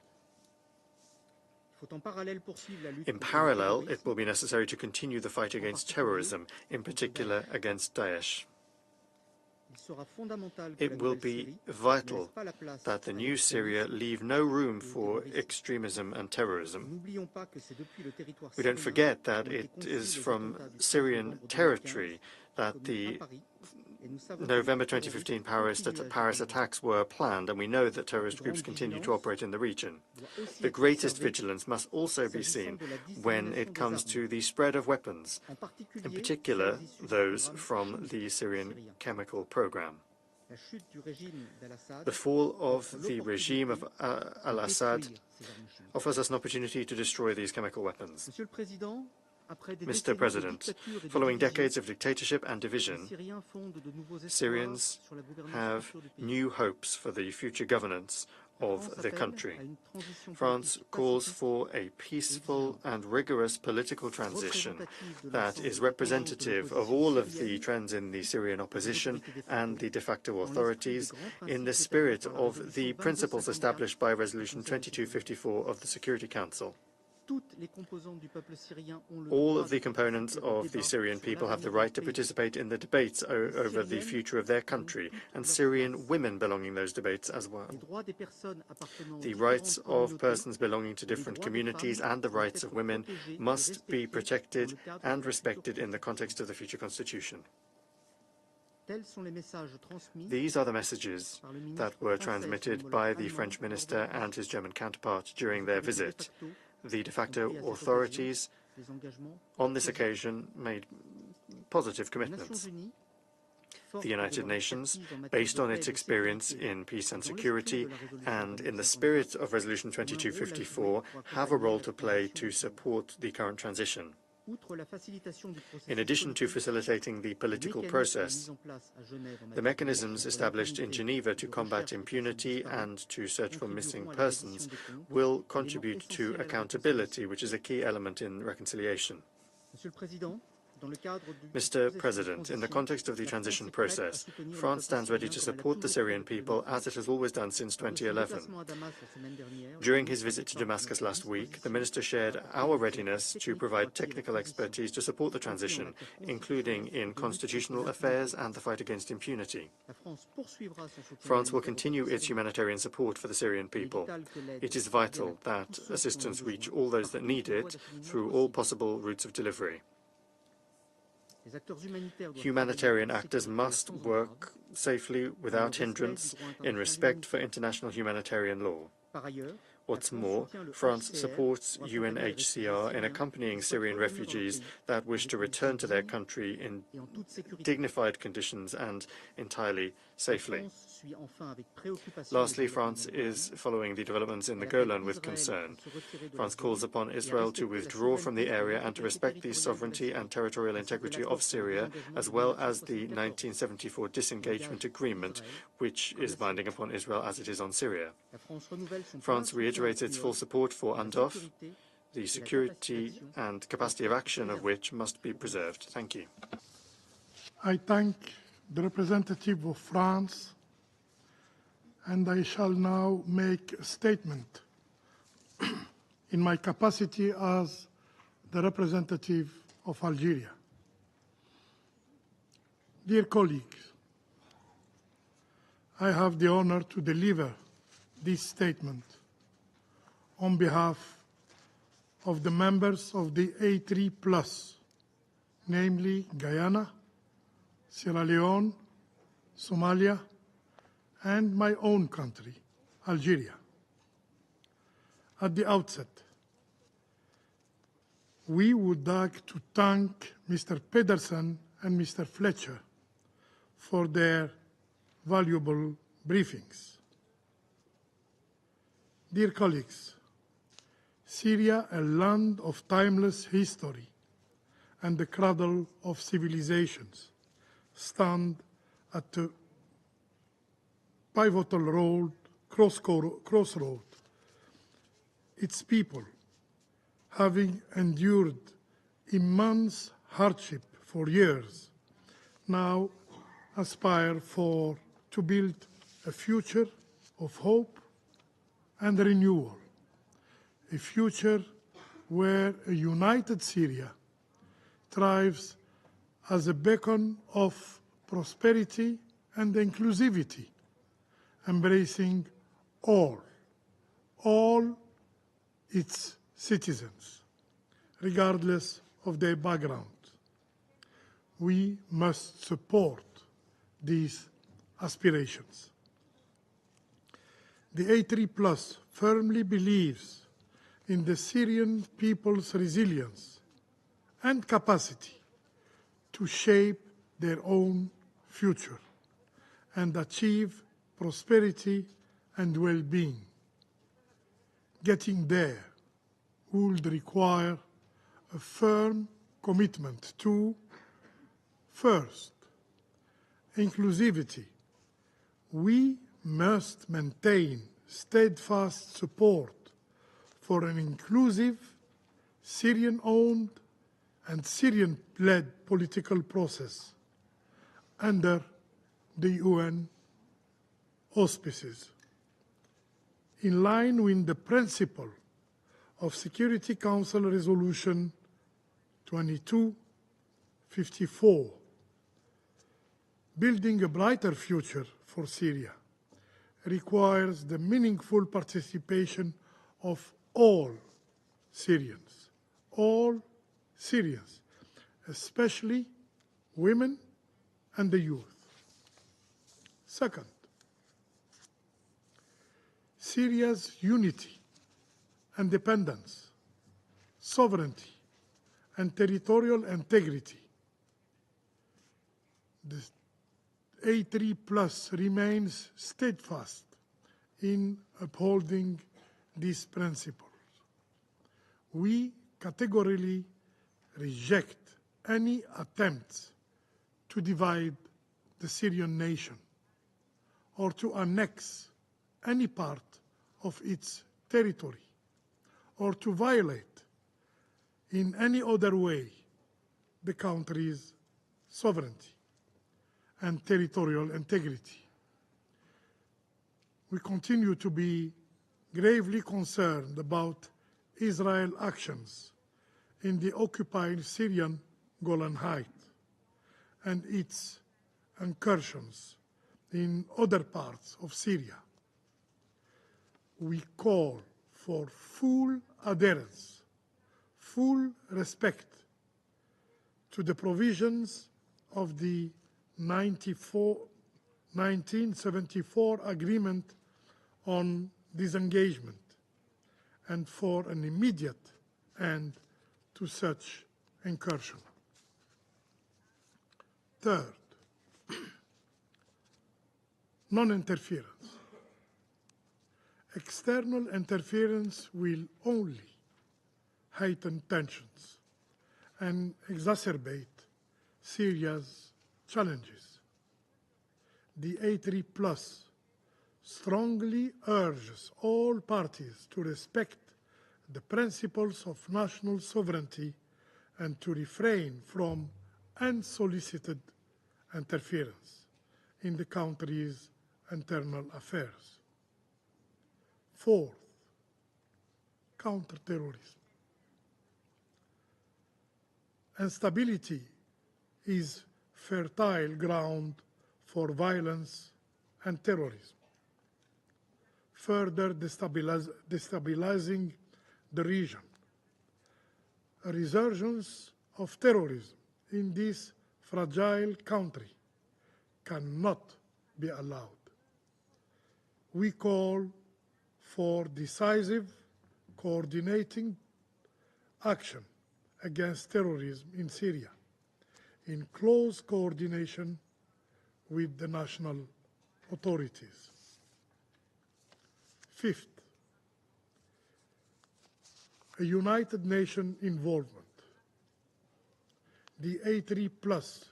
In parallel, it will be necessary to continue the fight against terrorism, in particular against Daesh. It will be vital that the new Syria leave no room for extremism and terrorism. We don't forget that it is from Syrian territory that the November 2015 Paris attacks were planned, and we know that terrorist groups continue to operate in the region. The greatest vigilance must also be seen when it comes to the spread of weapons, in particular those from the Syrian chemical program. The fall of the regime of al-Assad offers us an opportunity to destroy these chemical weapons. Mr. President, following decades of dictatorship and division, Syrians have new hopes for the future governance of the country. France calls for a peaceful and rigorous political transition that is representative of all of the trends in the Syrian opposition and the de facto authorities in the spirit of the principles established by Resolution 2254 of the Security Council. All of the components of the Syrian people have the right to participate in the debates over the future of their country, and Syrian women belong in those debates as well. The rights of persons belonging to different communities and the rights of women must be protected and respected in the context of the future constitution. These are the messages that were transmitted by the French minister and his German counterpart during their visit. The de facto authorities on this occasion made positive commitments. The United Nations, based on its experience in peace and security and in the spirit of Resolution 2254, have a role to play to support the current transition. In addition to facilitating the political process, the mechanisms established in Geneva to combat impunity and to search for missing persons will contribute to accountability, which is a key element in reconciliation. Mr. President, in the context of the transition process, France stands ready to support the Syrian people as it has always done since 2011. During his visit to Damascus last week, the minister shared our readiness to provide technical expertise to support the transition, including in constitutional affairs and the fight against impunity. France will continue its humanitarian support for the Syrian people. It is vital that assistance reach all those that need it through all possible routes of delivery. Humanitarian actors must work safely without hindrance in respect for international humanitarian law. What's more, France supports UNHCR in accompanying Syrian refugees that wish to return to their country in dignified conditions and entirely safely. Lastly, France is following the developments in the Golan with concern. France calls upon Israel to withdraw from the area and to respect the sovereignty and territorial integrity of Syria, as well as the 1974 disengagement agreement, which is binding upon Israel as it is on Syria. France reiterates its full support for UNDOF, the security and capacity of action of which must be preserved. Thank you. I thank the representative of France, and I shall now make a statement in my capacity as the representative of Algeria. Dear colleagues, I have the honor to deliver this statement on behalf of the members of the A3+, namely Guyana, Sierra Leone, Somalia, and my own country, Algeria. At the outset, we would like to thank Mr. Pedersen and Mr. Fletcher for their valuable briefings. Dear colleagues, Syria, a land of timeless history and the cradle of civilizations, stand at a pivotal crossroad. Its people, having endured immense hardship for years, now aspire to build a future of hope and renewal, a future where a united Syria thrives as a beacon of prosperity and inclusivity, embracing all its citizens, regardless of their background. We must support these aspirations. The A3+ firmly believes in the Syrian people's resilience and capacity to shape their own future and achieve prosperity and well-being. Getting there would require a firm commitment to, first, inclusivity. We must maintain steadfast support for an inclusive, Syrian-owned and Syrian-led political process under the UN auspices, in line with the principle of Security Council Resolution 2254, building a brighter future for Syria requires the meaningful participation of all Syrians, especially women and the youth. Second, Syria's unity, independence, sovereignty, and territorial integrity. The A3+ remains steadfast in upholding these principles. We categorically reject any attempts to divide the Syrian nation or to annex any part of its territory or to violate in any other way the country's sovereignty and territorial integrity. We continue to be gravely concerned about Israel's actions in the occupied Syrian Golan Heights and its incursions in other parts of Syria. We call for full adherence, full respect to the provisions of the 1974 Agreement on Disengagement, and for an immediate end to such incursion. Third, non-interference. External interference will only heighten tensions and exacerbate Syria's challenges. The A3+ strongly urges all parties to respect the principles of national sovereignty and to refrain from unsolicited interference in the country's internal affairs. Fourth, counterterrorism. Instability is fertile ground for violence and terrorism, further destabilizing the region. A resurgence of terrorism in this fragile country cannot be allowed. We call for decisive, coordinating action against terrorism in Syria, in close coordination with the national authorities. Fifth, a United Nations involvement. The A3 Plus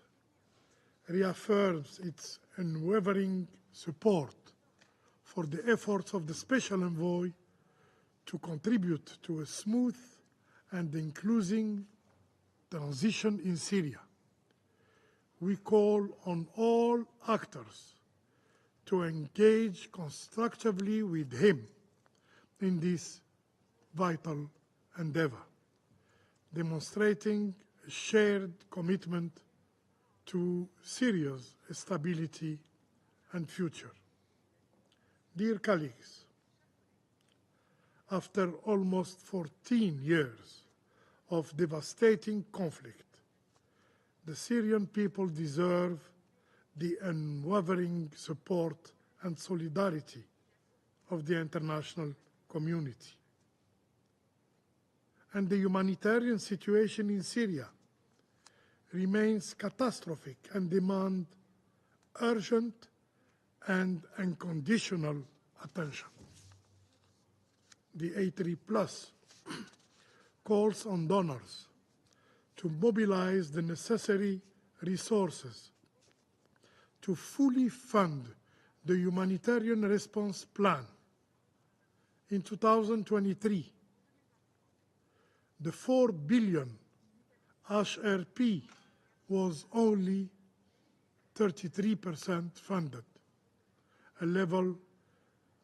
reaffirms its unwavering support for the efforts of the Special Envoy to contribute to a smooth and inclusive transition in Syria. We call on all actors to engage constructively with him in this vital endeavor, demonstrating a shared commitment to Syria's stability and future. Dear colleagues, after almost 14 years of devastating conflict, the Syrian people deserve the unwavering support and solidarity of the international community. And the humanitarian situation in Syria remains catastrophic and demands urgent and unconditional attention. The A3 Plus calls on donors to mobilize the necessary resources to fully fund the humanitarian response plan. In 2023, the 4 billion HRP was only 33% funded, a level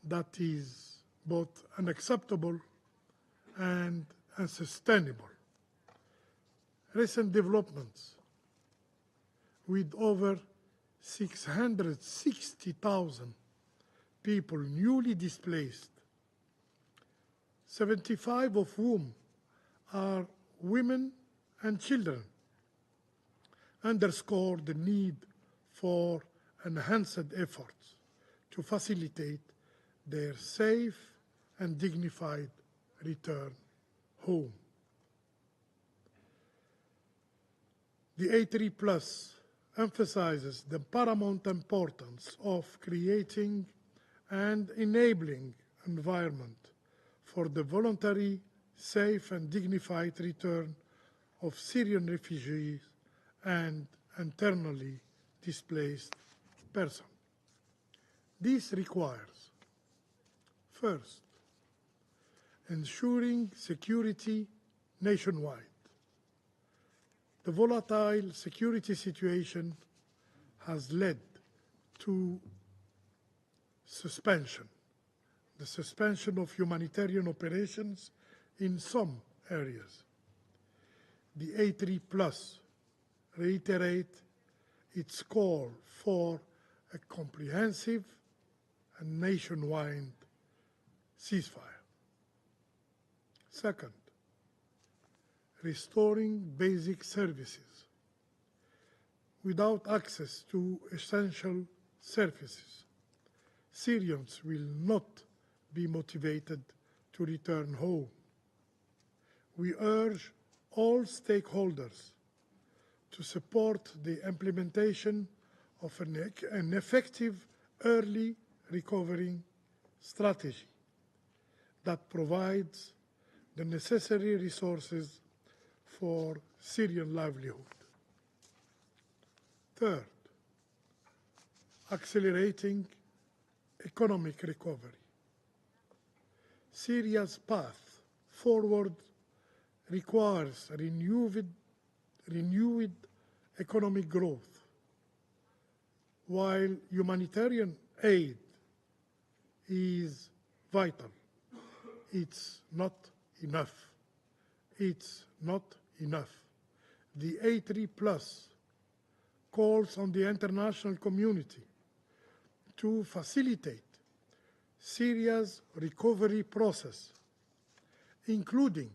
that is both unacceptable and unsustainable. Recent developments, with over 660,000 people newly displaced, 75 of whom are women and children, underscore the need for enhanced efforts to facilitate their safe and dignified return home. The A3 Plus emphasizes the paramount importance of creating and enabling environment for the voluntary, safe and dignified return of Syrian refugees and internally displaced persons. This requires, first, ensuring security nationwide. The volatile security situation has led to the suspension of humanitarian operations in some areas. The A3 Plus reiterates its call for a comprehensive and nationwide ceasefire. Second, restoring basic services. Without access to essential services, Syrians will not be motivated to return home. We urge all stakeholders to support the implementation of an effective early recovery strategy that provides the necessary resources for Syrian livelihood. Third, accelerating economic recovery. Syria's path forward requires renewed economic growth. While humanitarian aid is vital, it's not enough. It's not enough. The A3 Plus calls on the international community to facilitate Syria's recovery process, including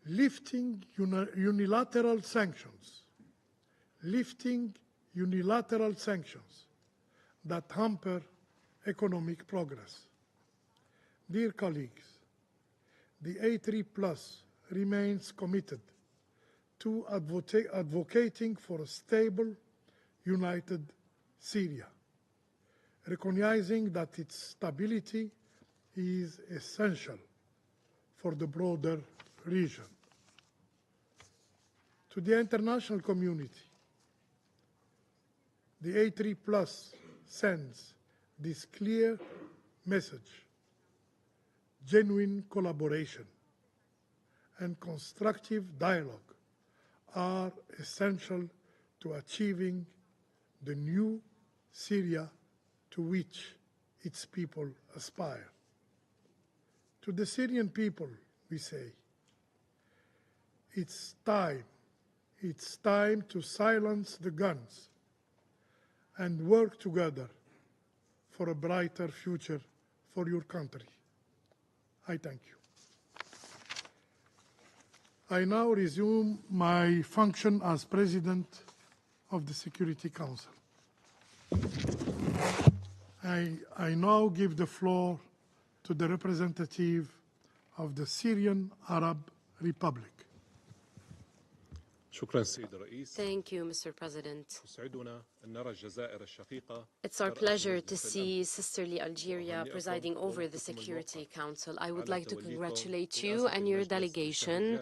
lifting unilateral sanctions that hamper economic progress. Dear colleagues, the A3 Plus remains committed to advocating for a stable, united Syria, recognizing that its stability is essential for the broader region. To the international community, the A3+ sends this clear message: genuine collaboration and constructive dialogue are essential to achieving the new Syria to which its people aspire. To the Syrian people, we say, it's time to silence the guns and work together for a brighter future for your country. I thank you. I now resume my function as President of the Security Council. I now give the floor to the representative of the Syrian Arab Republic. Thank you, Mr. President. It's our pleasure to see sisterly Algeria presiding over the Security Council. I would like to congratulate you and your delegation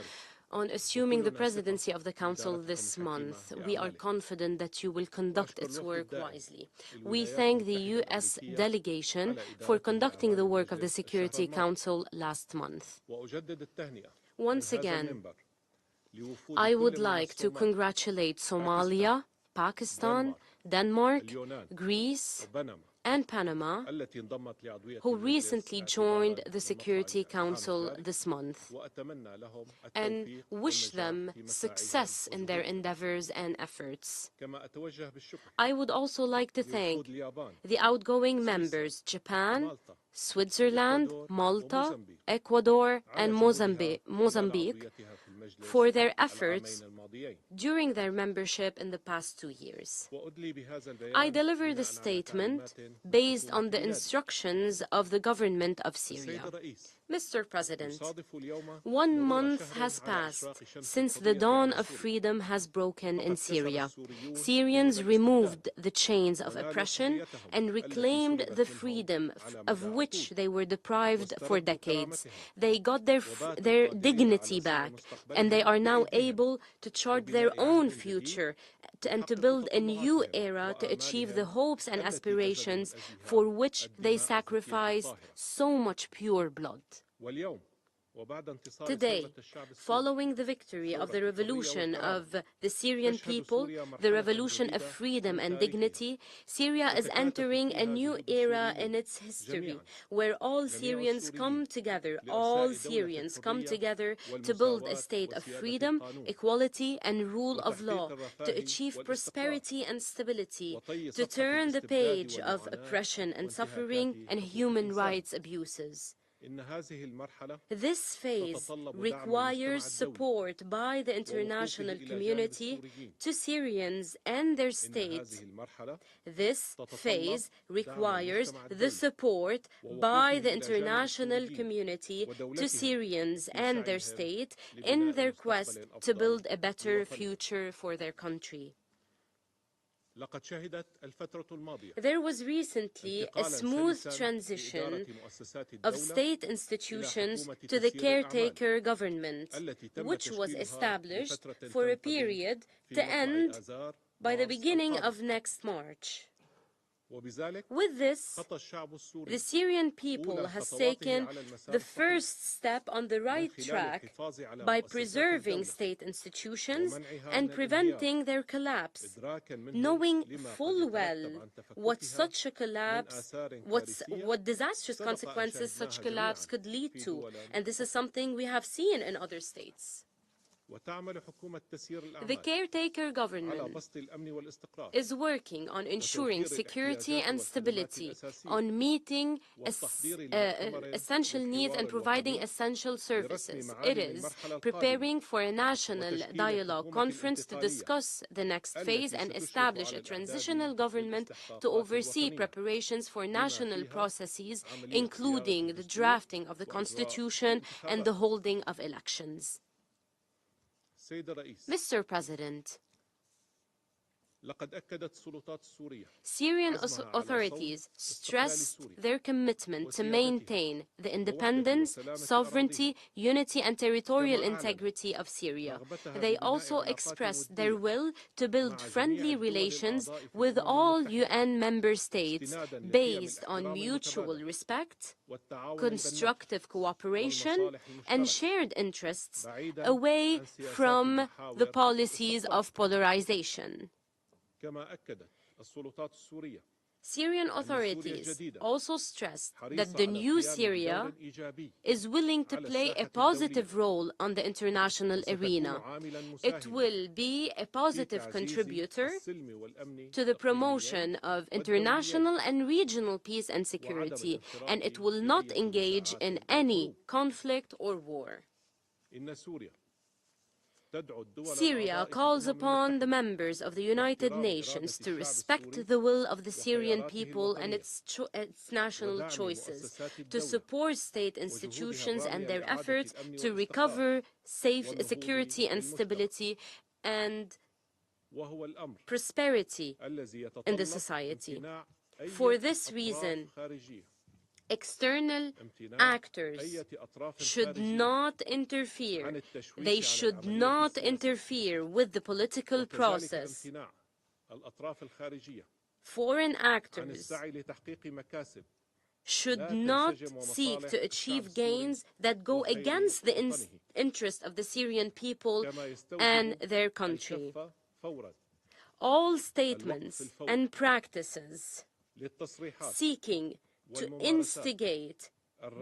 on assuming the presidency of the Council this month. We are confident that you will conduct its work wisely. We thank the U.S. delegation for conducting the work of the Security Council last month. Once again, I would like to congratulate Somalia, Pakistan, Denmark, Greece, and Panama, who recently joined the Security Council this month, and wish them success in their endeavors and efforts. I would also like to thank the outgoing members, Japan, Switzerland, Malta, Ecuador, and Mozambique, for their efforts during their membership in the past 2 years. I deliver the statement based on the instructions of the government of Syria. Mr. President, 1 month has passed since the dawn of freedom has broken in Syria. Syrians removed the chains of oppression and reclaimed the freedom of which they were deprived for decades. They got their dignity back, and they are now able to chart their own future and to build a new era to achieve the hopes and aspirations for which they sacrificed so much pure blood. Today, following the victory of the revolution of the Syrian people, the revolution of freedom and dignity, Syria is entering a new era in its history, where all Syrians come together to build a state of freedom, equality, and rule of law, to achieve prosperity and stability, to turn the page of oppression and suffering and human rights abuses. This phase requires support by the international community to Syrians and their state. This phase requires the support by the international community to Syrians and their state in their quest to build a better future for their country. There was recently a smooth transition of state institutions to the caretaker government, which was established for a period to end by the beginning of next March. With this, the Syrian people has taken the first step on the right track by preserving state institutions and preventing their collapse, knowing full well what disastrous consequences such collapse could lead to, and this is something we have seen in other states. The caretaker government is working on ensuring security and stability, on meeting essential needs and providing essential services. It is preparing for a national dialogue conference to discuss the next phase and establish a transitional government to oversee preparations for national processes, including the drafting of the constitution and the holding of elections. Mr. President, Syrian authorities stressed their commitment to maintain the independence, sovereignty, unity, and territorial integrity of Syria. They also expressed their will to build friendly relations with all UN member states based on mutual respect, constructive cooperation, and shared interests, away from the policies of polarization. Syrian authorities also stressed that the new Syria is willing to play a positive role on the international arena. It will be a positive contributor to the promotion of international and regional peace and security, and it will not engage in any conflict or war. Syria calls upon the members of the United Nations to respect the will of the Syrian people and its national choices, to support state institutions and their efforts to recover security and stability and prosperity in the society. For this reason, external actors should not interfere. They should not interfere with the political process. Foreign actors should not seek to achieve gains that go against the interest of the Syrian people and their country. All statements and practices seeking to instigate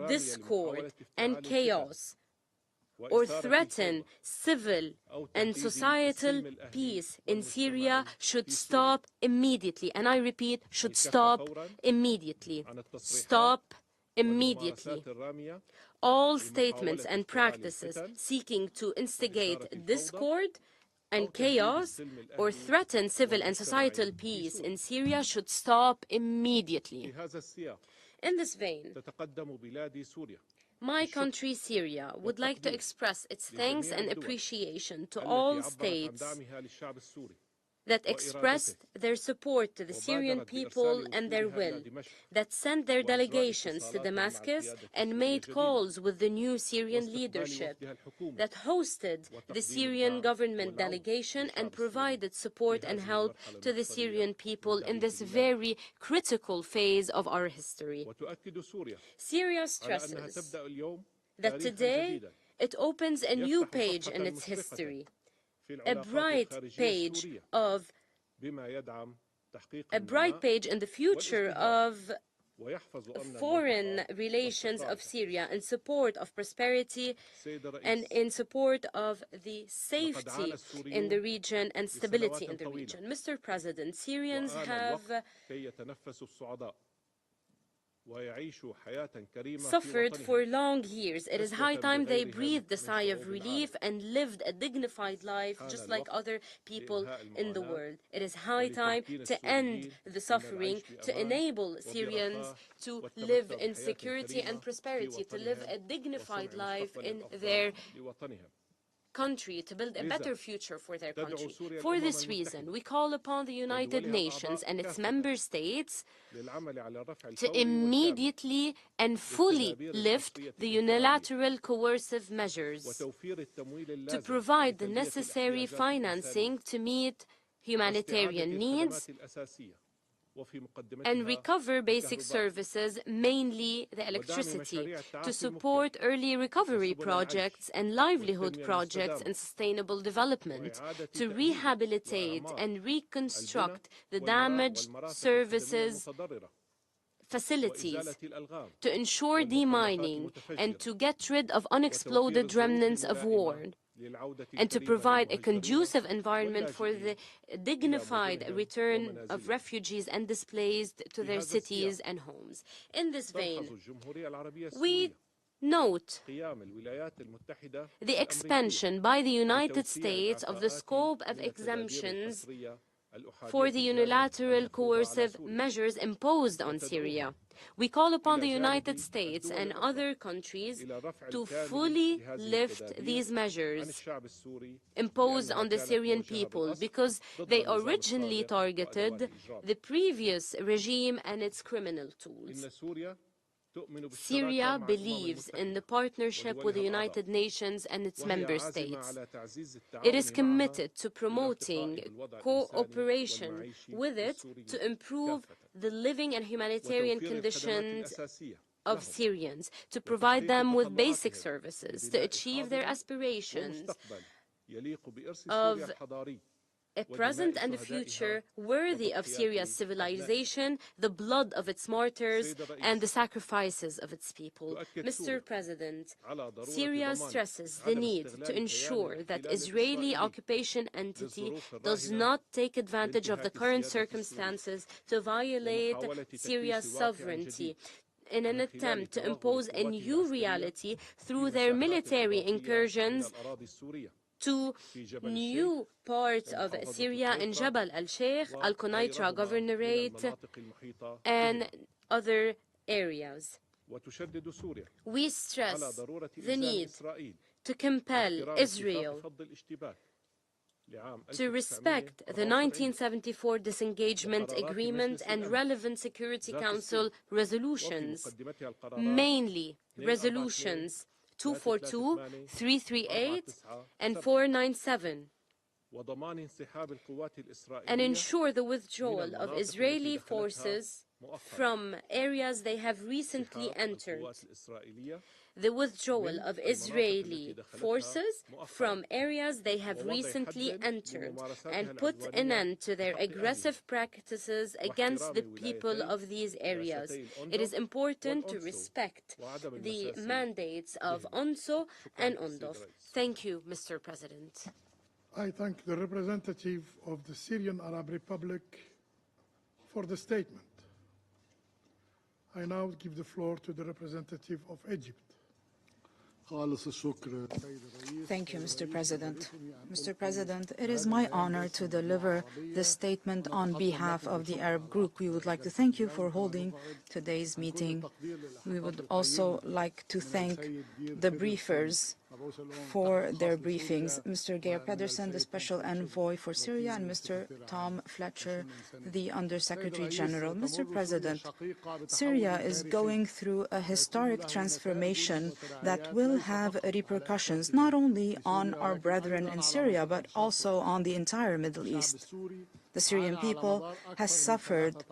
discord and chaos or threaten civil and societal peace in Syria should stop immediately. And I repeat, should stop immediately. Stop immediately. All statements and practices seeking to instigate discord and chaos or threaten civil and societal peace in Syria should stop immediately. In this vein, my country, Syria, would like to express its thanks and appreciation to all states that expressed their support to the Syrian people and their will, that sent their delegations to Damascus and made calls with the new Syrian leadership, that hosted the Syrian government delegation and provided support and help to the Syrian people in this very critical phase of our history. Syria stresses that today it opens a new page in its history, a bright page in the future of foreign relations of Syria in support of prosperity and in support of the safety in the region and stability in the region. Mr. President, Syrians have suffered for long years. It is high time they breathed a sigh of relief and lived a dignified life just like other people in the world. It is high time to end the suffering, to enable Syrians to live in security and prosperity, to live a dignified life in their country, to build a better future for their country. For this reason, we call upon the United Nations and its member states to immediately and fully lift the unilateral coercive measures, to provide the necessary financing to meet humanitarian needs and recover basic services, mainly the electricity, to support early recovery projects and livelihood projects and sustainable development, to rehabilitate and reconstruct the damaged services facilities, to ensure demining and to get rid of unexploded remnants of war, and to provide a conducive environment for the dignified return of refugees and displaced to their cities and homes. In this vein, we note the expansion by the United States of the scope of exemptions for the unilateral coercive measures imposed on Syria. We call upon the United States and other countries to fully lift these measures imposed on the Syrian people because they originally targeted the previous regime and its criminal tools. Syria believes in the partnership with the United Nations and its member states. It is committed to promoting cooperation with it to improve the living and humanitarian conditions of Syrians, to provide them with basic services, to achieve their aspirations of a present and a future worthy of Syria's civilization, the blood of its martyrs, and the sacrifices of its people. Mr. President, Syria stresses the need to ensure that Israeli occupation entity does not take advantage of the current circumstances to violate Syria's sovereignty in an attempt to impose a new reality through their military incursions to new parts of Syria in Jabal al-Sheikh, Al-Qunaitra Governorate, and other areas. We stress the need to compel Israel to respect the 1974 disengagement agreement and relevant Security Council resolutions, mainly resolutions 242, 338, and 497, and ensure the withdrawal of Israeli forces from areas they have recently entered. The withdrawal of Israeli forces from areas they have recently entered and put an end to their aggressive practices against the people of these areas. It is important to respect the mandates of UNSO and UNDOF. Thank you, Mr. President. I thank the representative of the Syrian Arab Republic for the statement. I now give the floor to the representative of Egypt. Thank you, Mr. President. Mr. President, it is my honor to deliver this statement on behalf of the Arab group. We would like to thank you for holding today's meeting. We would also like to thank the briefers for their briefings, Mr. Geir Pedersen, the Special Envoy for Syria, and Mr. Tom Fletcher, the Undersecretary General. Mr. President, Syria is going through a historic transformation that will have repercussions not only on our brethren in Syria, but also on the entire Middle East. The Syrian people has suffered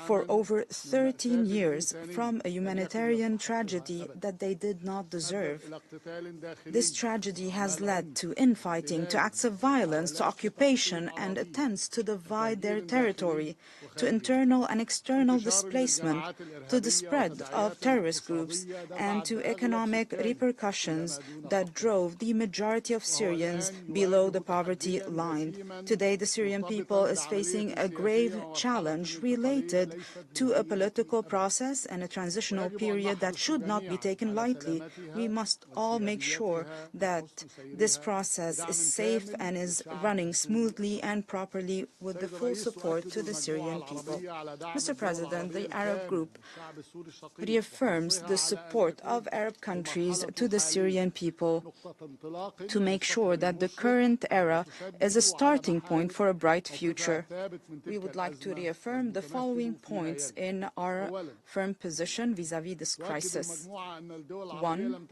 for over 13 years from a humanitarian tragedy that they did not deserve. This tragedy has led to infighting, to acts of violence, to occupation and attempts to divide their territory, to internal and external displacement, to the spread of terrorist groups, and to economic repercussions that drove the majority of Syrians below the poverty line. Today, the Syrian people is facing a grave challenge related to a political process and a transitional period that should not be taken lightly. We must all make sure that this process is safe and is running smoothly and properly with the full support to the Syrian people. Mr. President, the Arab group reaffirms the support of Arab countries to the Syrian people to make sure that the current era is a starting point for a bright future. We would like to reaffirm the following points in our firm position vis-à-vis this crisis. 1.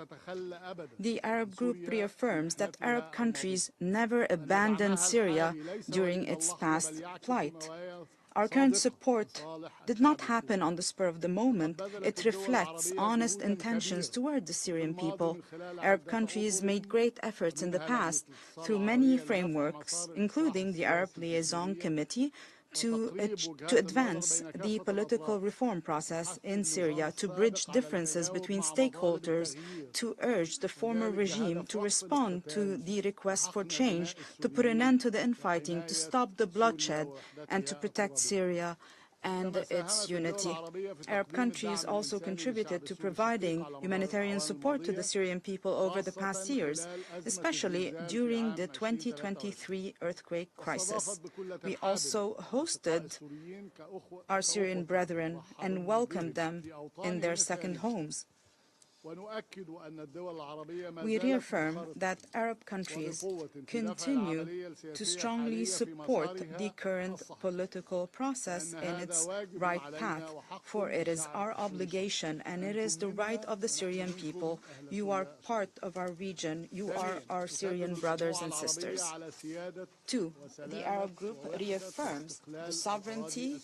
The Arab group reaffirms that Arab countries never abandoned Syria during its past plight. Our current support did not happen on the spur of the moment. It reflects honest intentions toward the Syrian people. Arab countries made great efforts in the past through many frameworks, including the Arab Liaison Committee, to advance the political reform process in Syria, to bridge differences between stakeholders, to urge the former regime to respond to the request for change, to put an end to the infighting, to stop the bloodshed, and to protect Syria and its unity. Arab countries also contributed to providing humanitarian support to the Syrian people over the past years, especially during the 2023 earthquake crisis. We also hosted our Syrian brethren and welcomed them in their second homes. We reaffirm that Arab countries continue to strongly support the current political process in its right path, for it is our obligation and it is the right of the Syrian people. You are part of our region. You are our Syrian brothers and sisters. 2. The Arab group reaffirms the sovereignty,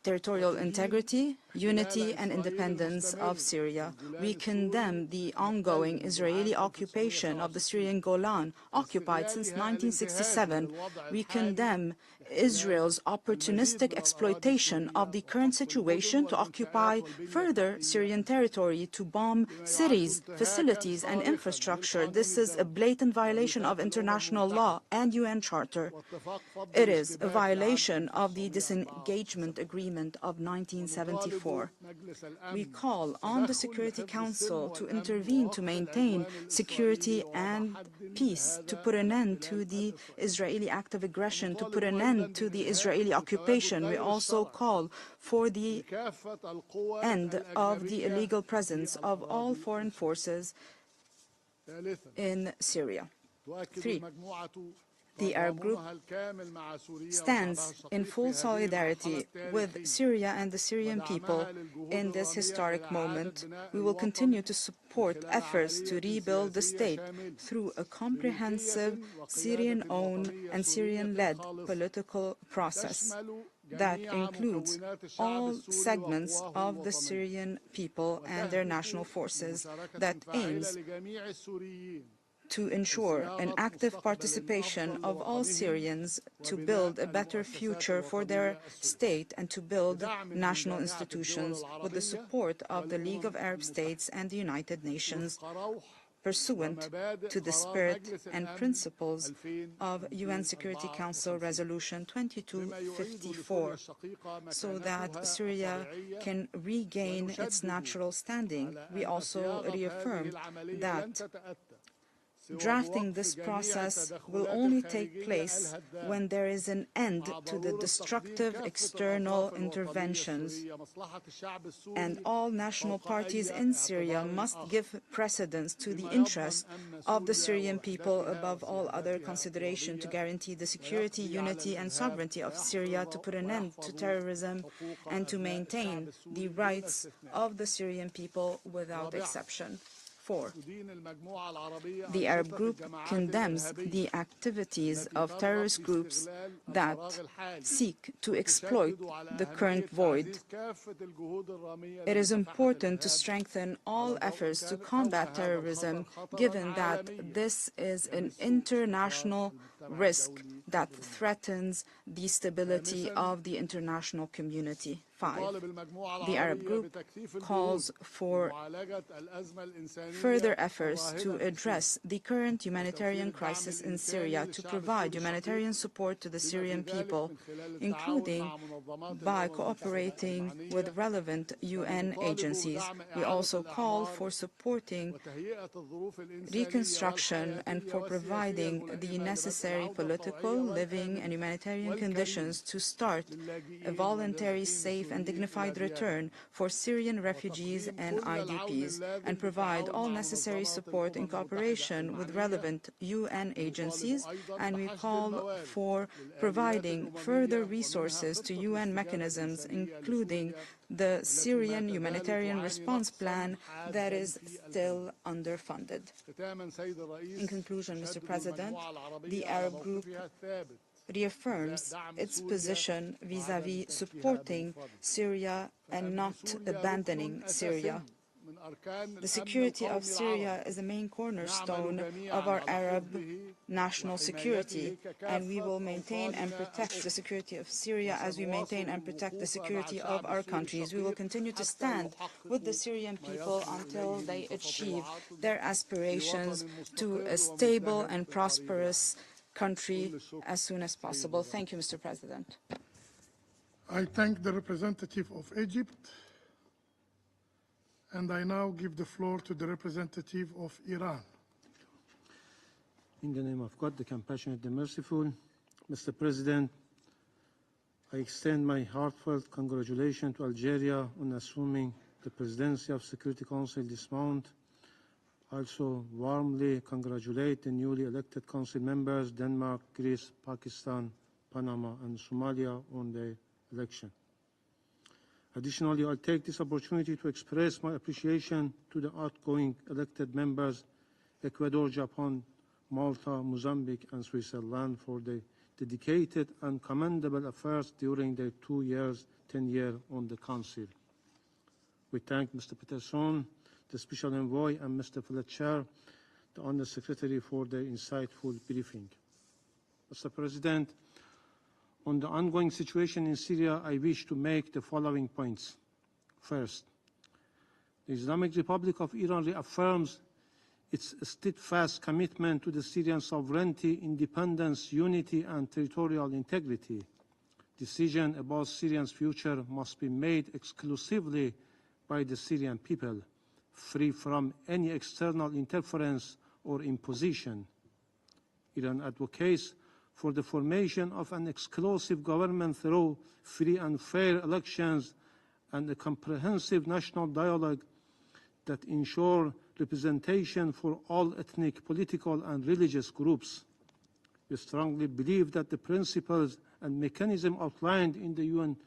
territorial integrity, unity and independence of Syria. We condemn the ongoing Israeli occupation of the Syrian Golan, occupied since 1967. We condemn Israel's opportunistic exploitation of the current situation to occupy further Syrian territory, to bomb cities, facilities and infrastructure. This is a blatant violation of international law and UN Charter. It is a violation of the disengagement agreement of 1974. We call on the Security Council to intervene to maintain security and peace, to put an end to the Israeli act of aggression, to put an end to the Israeli occupation. We also call for the end of the illegal presence of all foreign forces in Syria. 3. The Arab group stands in full solidarity with Syria and the Syrian people in this historic moment. We will continue to support efforts to rebuild the state through a comprehensive Syrian-owned and Syrian-led political process that includes all segments of the Syrian people and their national forces, that aims to ensure an active participation of all Syrians to build a better future for their state and to build national institutions with the support of the League of Arab States and the United Nations, pursuant to the spirit and principles of UN Security Council Resolution 2254, so that Syria can regain its natural standing. We also reaffirm that drafting this process will only take place when there is an end to the destructive external interventions, and all national parties in Syria must give precedence to the interests of the Syrian people above all other consideration, to guarantee the security, unity and sovereignty of Syria, to put an end to terrorism and to maintain the rights of the Syrian people without exception. 4. The Arab group condemns the activities of terrorist groups that seek to exploit the current void. It is important to strengthen all efforts to combat terrorism, given that this is an international risk that threatens the stability of the international community. 5. The Arab group calls for further efforts to address the current humanitarian crisis in Syria, to provide humanitarian support to the Syrian people, including by cooperating with relevant UN agencies. We also call for supporting reconstruction and for providing the necessary political, living and humanitarian conditions to start a voluntary, safe and dignified return for Syrian refugees and IDPs, and provide all necessary support in cooperation with relevant UN agencies. And we call for providing further resources to UN mechanisms, including the Syrian Humanitarian Response Plan that is still underfunded. In conclusion, Mr. President, the Arab group reaffirms its position vis-à-vis supporting Syria and not abandoning Syria. The security of Syria is the main cornerstone of our Arab national security, and we will maintain and protect the security of Syria as we maintain and protect the security of our countries. We will continue to stand with the Syrian people until they achieve their aspirations to a stable and prosperous country as soon as possible. Thank you, Mr. President. I thank the representative of Egypt, and I now give the floor to the representative of Iran. In the name of God, the compassionate, the merciful, Mr. President, I extend my heartfelt congratulations to Algeria on assuming the presidency of Security Council this month. I also warmly congratulate the newly elected council members, Denmark, Greece, Pakistan, Panama, and Somalia on their election. Additionally, I'll take this opportunity to express my appreciation to the outgoing elected members, Ecuador, Japan, Malta, Mozambique, and Switzerland for their dedicated and commendable efforts during their 2 years, tenure on the Council. We thank Mr. Peterson, the Special Envoy, and Mr. Fletcher, the Under Secretary, for their insightful briefing. Mr. President, on the ongoing situation in Syria, I wish to make the following points. First, the Islamic Republic of Iran reaffirms its steadfast commitment to the Syrian sovereignty, independence, unity, and territorial integrity. Decision about Syria's future must be made exclusively by the Syrian people, free from any external interference or imposition. Iran advocates for the formation of an exclusive government through free and fair elections and a comprehensive national dialogue that ensure representation for all ethnic, political, and religious groups. We strongly believe that the principles and mechanisms outlined in the UN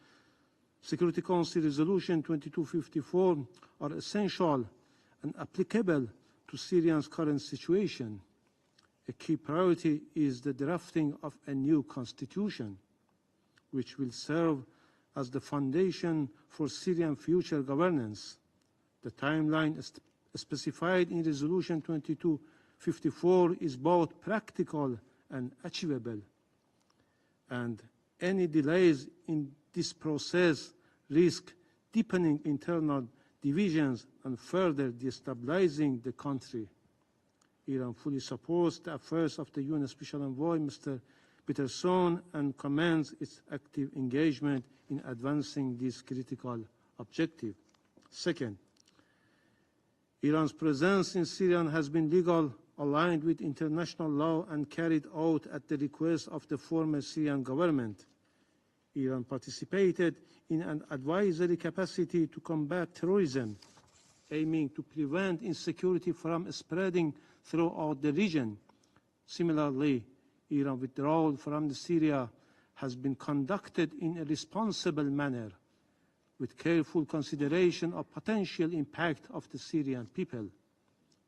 Security Council Resolution 2254 are essential and applicable to Syria's current situation. A key priority is the drafting of a new constitution, which will serve as the foundation for Syrian future governance. The timeline specified in Resolution 2254 is both practical and achievable, and any delays in this process risk deepening internal divisions and further destabilizing the country. Iran fully supports the efforts of the UN Special Envoy, Mr. Peterson, and commends its active engagement in advancing this critical objective. Second, Iran's presence in Syria has been legal, aligned with international law, and carried out at the request of the former Syrian government. Iran participated in an advisory capacity to combat terrorism, aiming to prevent insecurity from spreading throughout the region. Similarly, Iran's withdrawal from Syria has been conducted in a responsible manner, with careful consideration of potential impact of the Syrian people.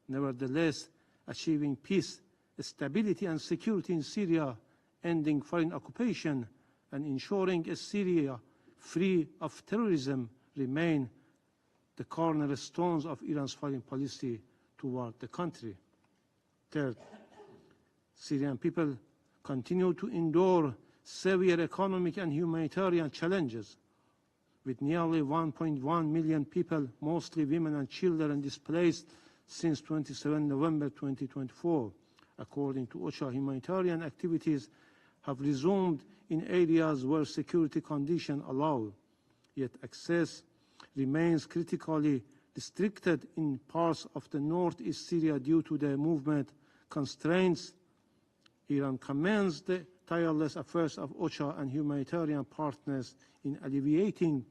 Nevertheless, achieving peace, stability, and security in Syria, ending foreign occupation, and ensuring a Syria free of terrorism remain the cornerstones of Iran's foreign policy toward the country. Third, Syrian people continue to endure severe economic and humanitarian challenges, with nearly 1.1 million people, mostly women and children, displaced since 27 November 2024. According to OCHA, humanitarian activities have resumed in areas where security conditions allow, yet access remains critically restricted in parts of the northeast Syria due to the movement constraints. Iran commends the tireless efforts of OCHA and humanitarian partners in alleviating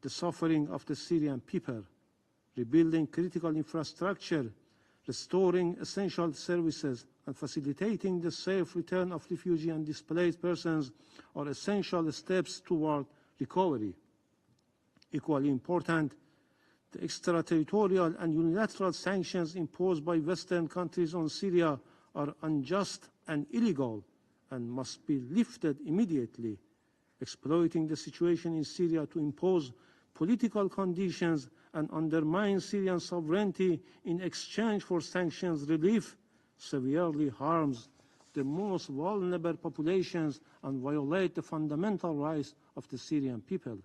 the suffering of the Syrian people, rebuilding critical infrastructure, restoring essential services, and facilitating the safe return of refugees and displaced persons are essential steps toward recovery. Equally important, the extraterritorial and unilateral sanctions imposed by Western countries on Syria are unjust and illegal and must be lifted immediately. Exploiting the situation in Syria to impose political conditions and undermine Syrian sovereignty in exchange for sanctions relief severely harms the most vulnerable populations and violate the fundamental rights of the Syrian people.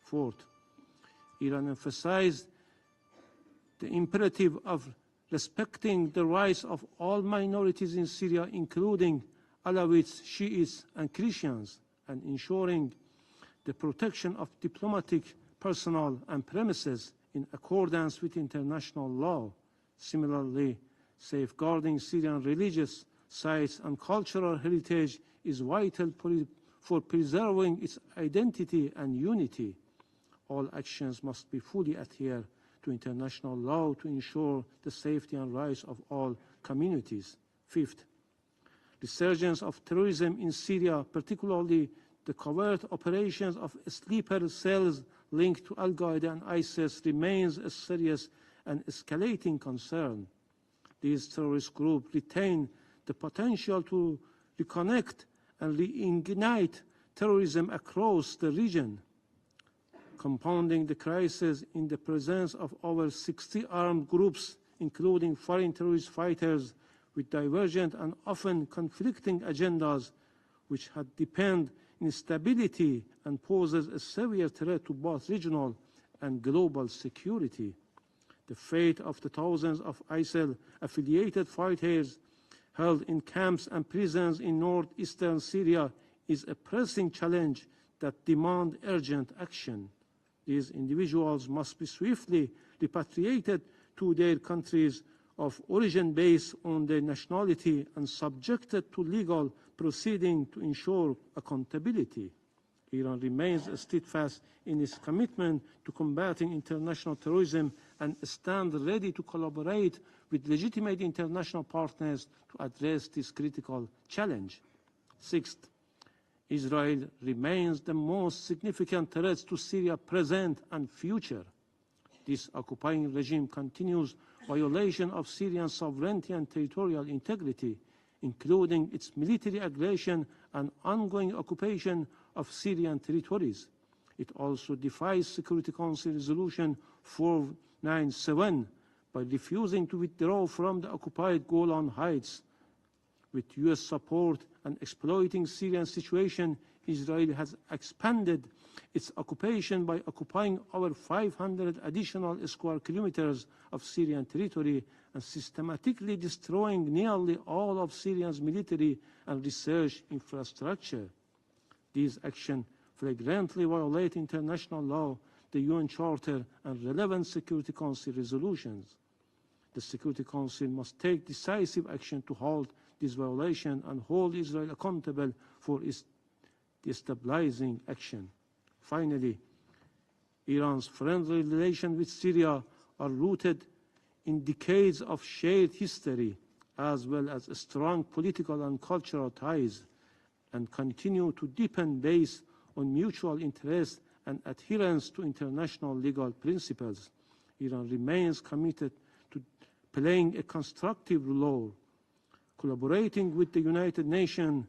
Fourth, Iran emphasized the imperative of respecting the rights of all minorities in Syria, including Alawites, Shiites, and Christians, and ensuring the protection of diplomatic personnel and premises in accordance with international law. Similarly, safeguarding Syrian religious sites and cultural heritage is vital for preserving its identity and unity. All actions must be fully adhere to international law to ensure the safety and rights of all communities. Fifth, resurgence of terrorism in Syria, particularly the covert operations of sleeper cells linked to Al-Qaeda and ISIS, remains a serious and escalating concern. These terrorist groups retain the potential to reconnect and reignite terrorism across the region, compounding the crisis in the presence of over 60 armed groups, including foreign terrorist fighters with divergent and often conflicting agendas, which had deepened instability and poses a severe threat to both regional and global security. The fate of the thousands of ISIL-affiliated fighters held in camps and prisons in northeastern Syria is a pressing challenge that demands urgent action. These individuals must be swiftly repatriated to their countries of origin based on their nationality and subjected to legal proceedings to ensure accountability. Iran remains steadfast in its commitment to combating international terrorism and stands ready to collaborate with legitimate international partners to address this critical challenge. Sixth, Israel remains the most significant threat to Syria present and future. This occupying regime continues violation of Syrian sovereignty and territorial integrity, including its military aggression and ongoing occupation of Syrian territories. It also defies Security Council Resolution 497 by refusing to withdraw from the occupied Golan Heights. With US support and exploiting Syrian situation, Israel has expanded its occupation by occupying over 500 additional square kilometers of Syrian territory and systematically destroying nearly all of Syria's military and research infrastructure. These actions flagrantly violate international law, the UN Charter, and relevant Security Council resolutions. The Security Council must take decisive action to halt this violation and hold Israel accountable for its destabilizing action. Finally, Iran's friendly relations with Syria are rooted in decades of shared history, as well as strong political and cultural ties, and continue to deepen based on mutual interest and adherence to international legal principles. Iran remains committed to playing a constructive role, collaborating with the United Nations,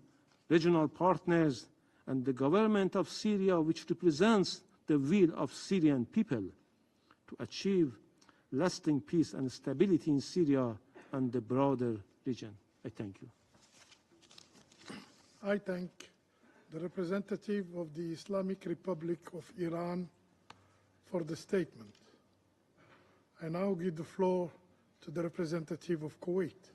regional partners, and the government of Syria, which represents the will of Syrian people, to achieve lasting peace and stability in Syria and the broader region. I thank you. I thank the representative of the Islamic Republic of Iran for the statement. I now give the floor to the representative of Kuwait.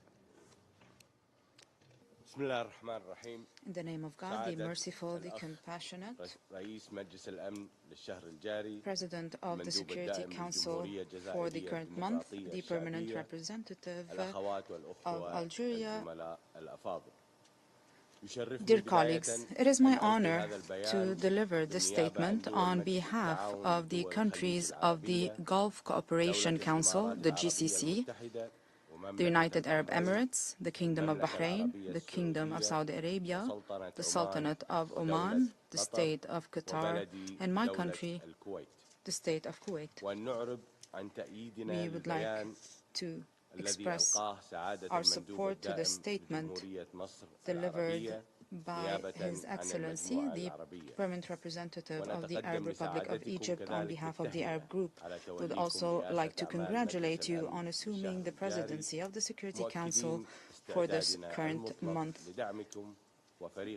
In the name of God, the merciful, the compassionate, President of the Security Council for the current month, the permanent representative of Algeria. Dear colleagues, it is my honor to deliver this statement on behalf of the countries of the Gulf Cooperation Council, the GCC, the United Arab Emirates, the Kingdom of Bahrain, the Kingdom of Saudi Arabia, the Sultanate of Oman, the State of Qatar, and my country, the State of Kuwait. We would like to express our support to the statement delivered by His Excellency, the Permanent Representative of the Arab Republic of Egypt on behalf of the Arab Group. We would also like to congratulate you on assuming the presidency of the Security Council for this current month.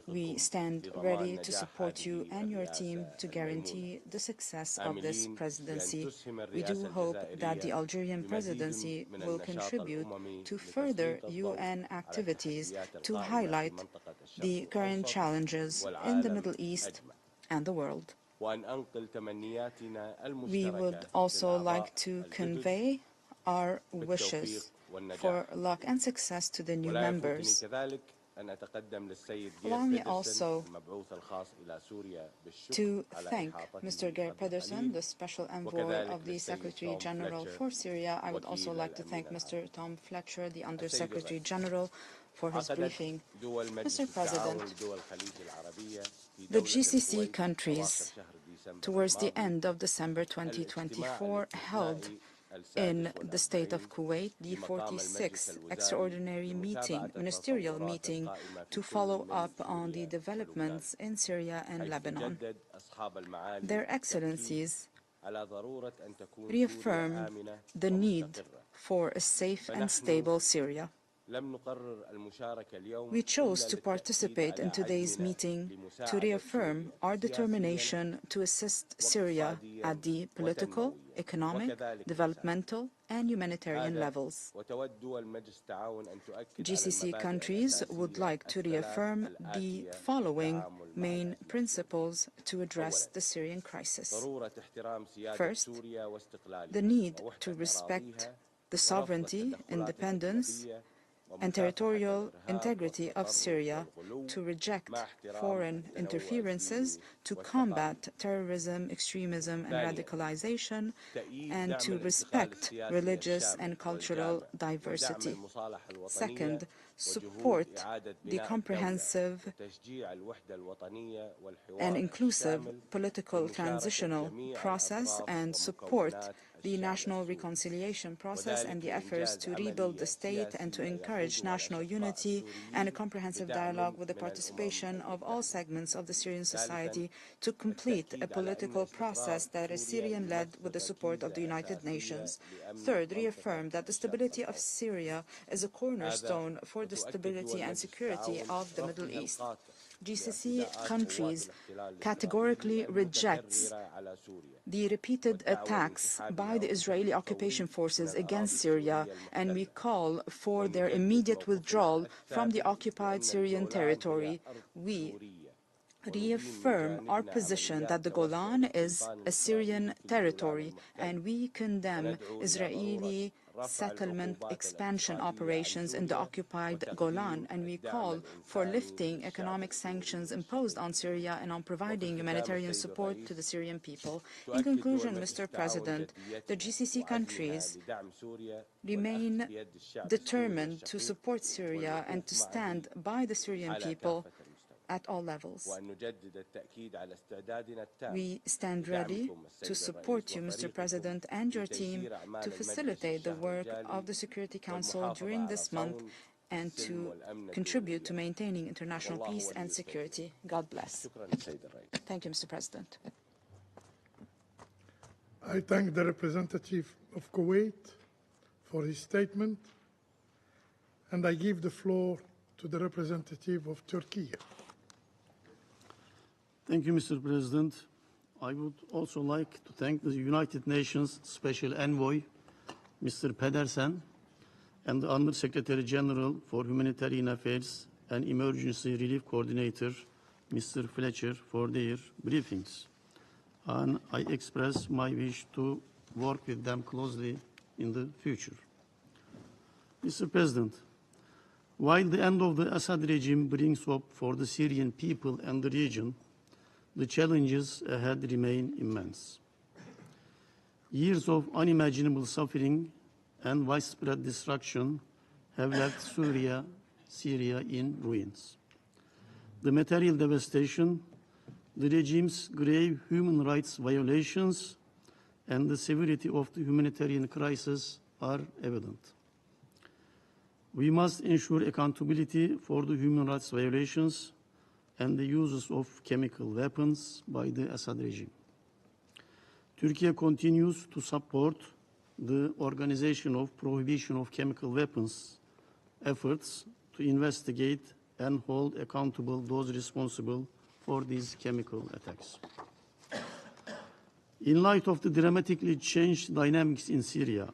We stand ready to support you and your team to guarantee the success of this presidency. We do hope that the Algerian presidency will contribute to further UN activities to highlight the current challenges in the Middle East and the world. We would also like to convey our wishes for luck and success to the new members. Allow me also to thank Mr. Geir Pedersen, the Special Envoy of the Secretary General for Syria. I would also like to thank Mr. Tom Fletcher, the Under Secretary General, for his briefing. Mr. President, the GCC countries, towards the end of December 2024, held in the state of Kuwait the 46th extraordinary meeting, ministerial meeting, to follow up on the developments in Syria and Lebanon. Their Excellencies reaffirmed the need for a safe and stable Syria. We chose to participate in today's meeting to reaffirm our determination to assist Syria at the political, economic, developmental, and humanitarian levels. GCC countries would like to reaffirm the following main principles to address the Syrian crisis. First, the need to respect the sovereignty, independence, and territorial integrity of Syria, to reject foreign interferences, to combat terrorism, extremism, and radicalization, and to respect religious and cultural diversity. Second, support the comprehensive and inclusive political transitional process and support the national reconciliation process and the efforts to rebuild the state and to encourage national unity and a comprehensive dialogue with the participation of all segments of the Syrian society to complete a political process that is Syrian-led with the support of the United Nations. Third, reaffirm that the stability of Syria is a cornerstone for the stability and security of the Middle East. GCC countries categorically rejects the repeated attacks by the Israeli occupation forces against Syria, and we call for their immediate withdrawal from the occupied Syrian territory. We reaffirm our position that the Golan is a Syrian territory, and we condemn Israeli settlement expansion operations in the occupied Golan, and we call for lifting economic sanctions imposed on Syria and on providing humanitarian support to the Syrian people. In conclusion, Mr. President, the GCC countries remain determined to support Syria and to stand by the Syrian people at all levels. We stand ready to support you, Mr. President, and your team to facilitate the work of the Security Council during this month and to contribute to maintaining international peace and security. God bless. Thank you, Mr. President. I thank the representative of Kuwait for his statement, and I give the floor to the representative of Turkey. Thank you, Mr. President. I would also like to thank the United Nations Special Envoy, Mr. Pedersen, and the Under Secretary General for Humanitarian Affairs and Emergency Relief Coordinator, Mr. Fletcher, for their briefings. And I express my wish to work with them closely in the future. Mr. President, while the end of the Assad regime brings hope for the Syrian people and the region, the challenges ahead remain immense. Years of unimaginable suffering and widespread destruction have left Syria in ruins. The material devastation, the regime's grave human rights violations, and the severity of the humanitarian crisis are evident. We must ensure accountability for the human rights violations and the uses of chemical weapons by the Assad regime. Turkey continues to support the Organization of Prohibition of Chemical Weapons efforts to investigate and hold accountable those responsible for these chemical attacks. In light of the dramatically changed dynamics in Syria,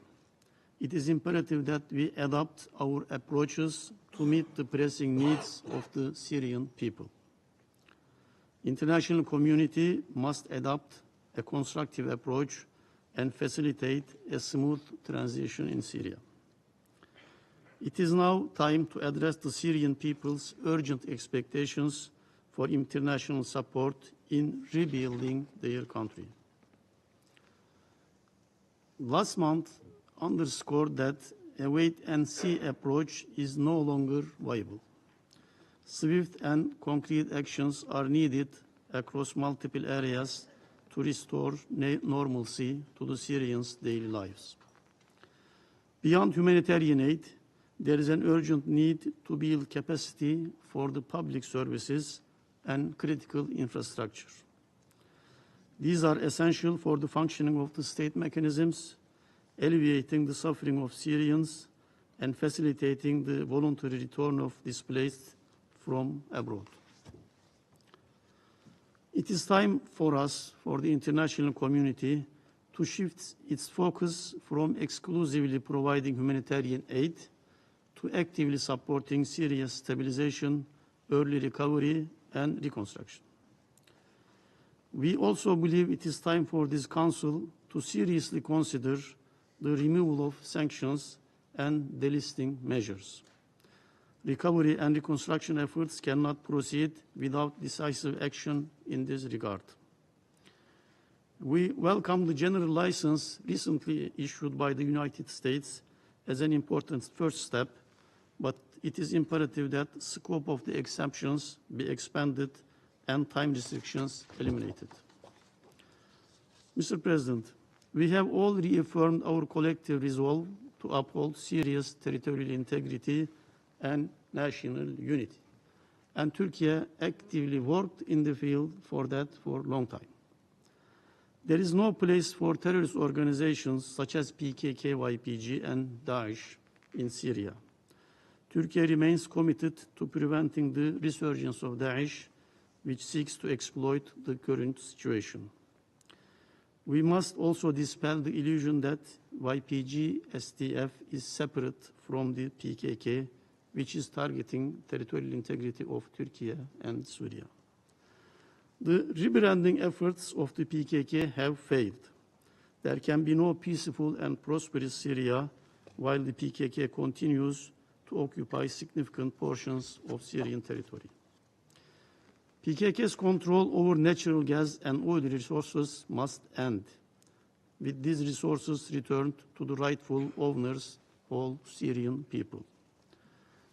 it is imperative that we adapt our approaches to meet the pressing needs of the Syrian people. International community must adopt a constructive approach and facilitate a smooth transition in Syria. It is now time to address the Syrian people's urgent expectations for international support in rebuilding their country. Last month underscored that a wait-and-see approach is no longer viable. Swift and concrete actions are needed across multiple areas to restore normalcy to the Syrians' daily lives. Beyond humanitarian aid, there is an urgent need to build capacity for the public services and critical infrastructure. These are essential for the functioning of the state mechanisms, alleviating the suffering of Syrians, and facilitating the voluntary return of displaced from abroad. It is time for us, for the international community, to shift its focus from exclusively providing humanitarian aid to actively supporting Syria's stabilization, early recovery, and reconstruction. We also believe it is time for this Council to seriously consider the removal of sanctions and delisting measures. Recovery and reconstruction efforts cannot proceed without decisive action in this regard. We welcome the general license recently issued by the United States as an important first step, but it is imperative that the scope of the exemptions be expanded and time restrictions eliminated. Mr. President, we have all reaffirmed our collective resolve to uphold Syria's territorial integrity and national unity. And Turkey actively worked in the field for that for a long time. There is no place for terrorist organizations such as PKK, YPG, and Daesh in Syria. Turkey remains committed to preventing the resurgence of Daesh, which seeks to exploit the current situation. We must also dispel the illusion that YPG STF is separate from the PKK, which is targeting territorial integrity of Turkey and Syria. The rebranding efforts of the PKK have failed. There can be no peaceful and prosperous Syria while the PKK continues to occupy significant portions of Syrian territory. PKK's control over natural gas and oil resources must end, with these resources returned to the rightful owners, all Syrian people.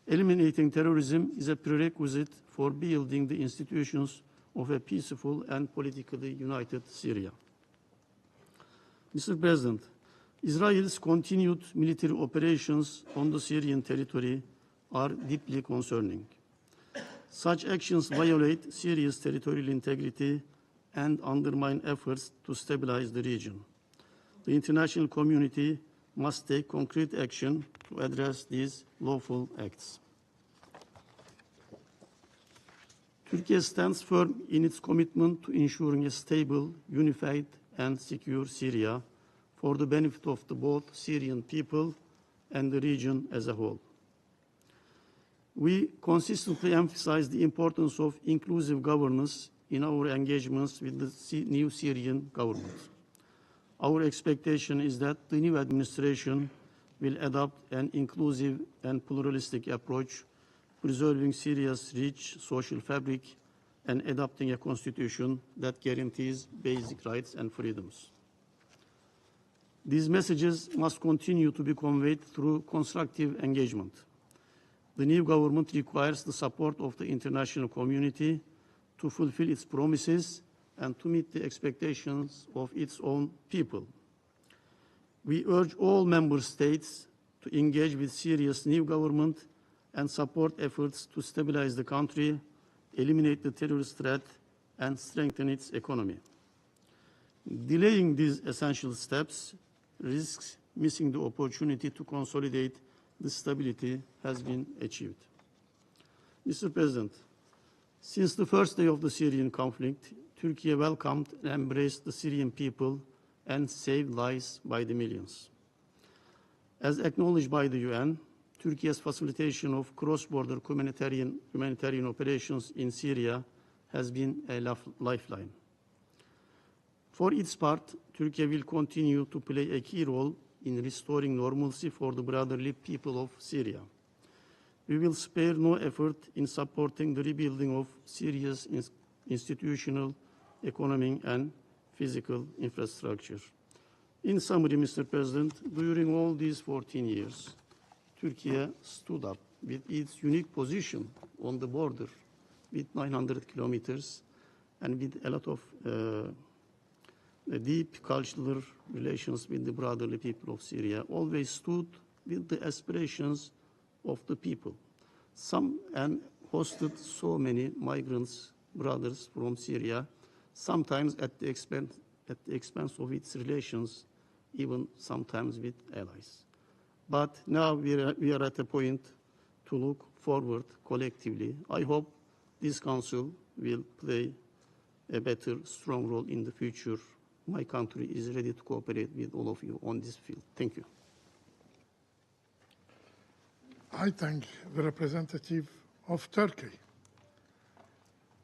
Eliminating terrorism is a prerequisite for building the institutions of a peaceful and politically united Syria. Mr. President, Israel's continued military operations on the Syrian territory are deeply concerning. Such actions violate Syria's territorial integrity and undermine efforts to stabilize the region. The international community must take concrete action to address these lawful acts. Turkey stands firm in its commitment to ensuring a stable, unified, and secure Syria for the benefit of both Syrian people and the region as a whole. We consistently emphasize the importance of inclusive governance in our engagements with the new Syrian government. Our expectation is that the new administration will adopt an inclusive and pluralistic approach, preserving Syria's rich social fabric and adopting a constitution that guarantees basic rights and freedoms. These messages must continue to be conveyed through constructive engagement. The new government requires the support of the international community to fulfill its promises and to meet the expectations of its own people. We urge all member states to engage with Syria's new government and support efforts to stabilize the country, eliminate the terrorist threat, and strengthen its economy. Delaying these essential steps risks missing the opportunity to consolidate the stability has been achieved. Mr. President, since the first day of the Syrian conflict, Turkey welcomed and embraced the Syrian people and saved lives by the millions. As acknowledged by the UN, Turkey's facilitation of cross-border humanitarian operations in Syria has been a lifeline. For its part, Turkey will continue to play a key role in restoring normalcy for the brotherly people of Syria. We will spare no effort in supporting the rebuilding of Syria's institutional, economic, and physical infrastructure. In summary, Mr. President, during all these 14 years, Turkey stood up with its unique position on the border with 900 kilometers and with a lot of deep cultural relations with the brotherly people of Syria, always stood with the aspirations of the people. And hosted so many migrants, brothers from Syria, sometimes at the expense of its relations, even sometimes with allies. But now we are at a point to look forward collectively. I hope this Council will play a better, strong role in the future. My country is ready to cooperate with all of you on this field. Thank you. I thank the representative of Turkey.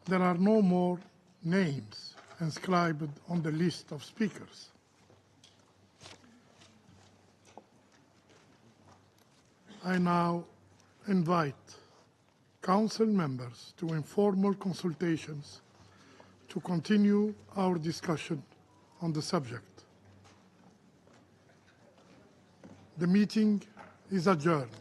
There are no more names inscribed on the list of speakers. I now invite Council members to informal consultations to continue our discussion on the subject. The meeting is adjourned.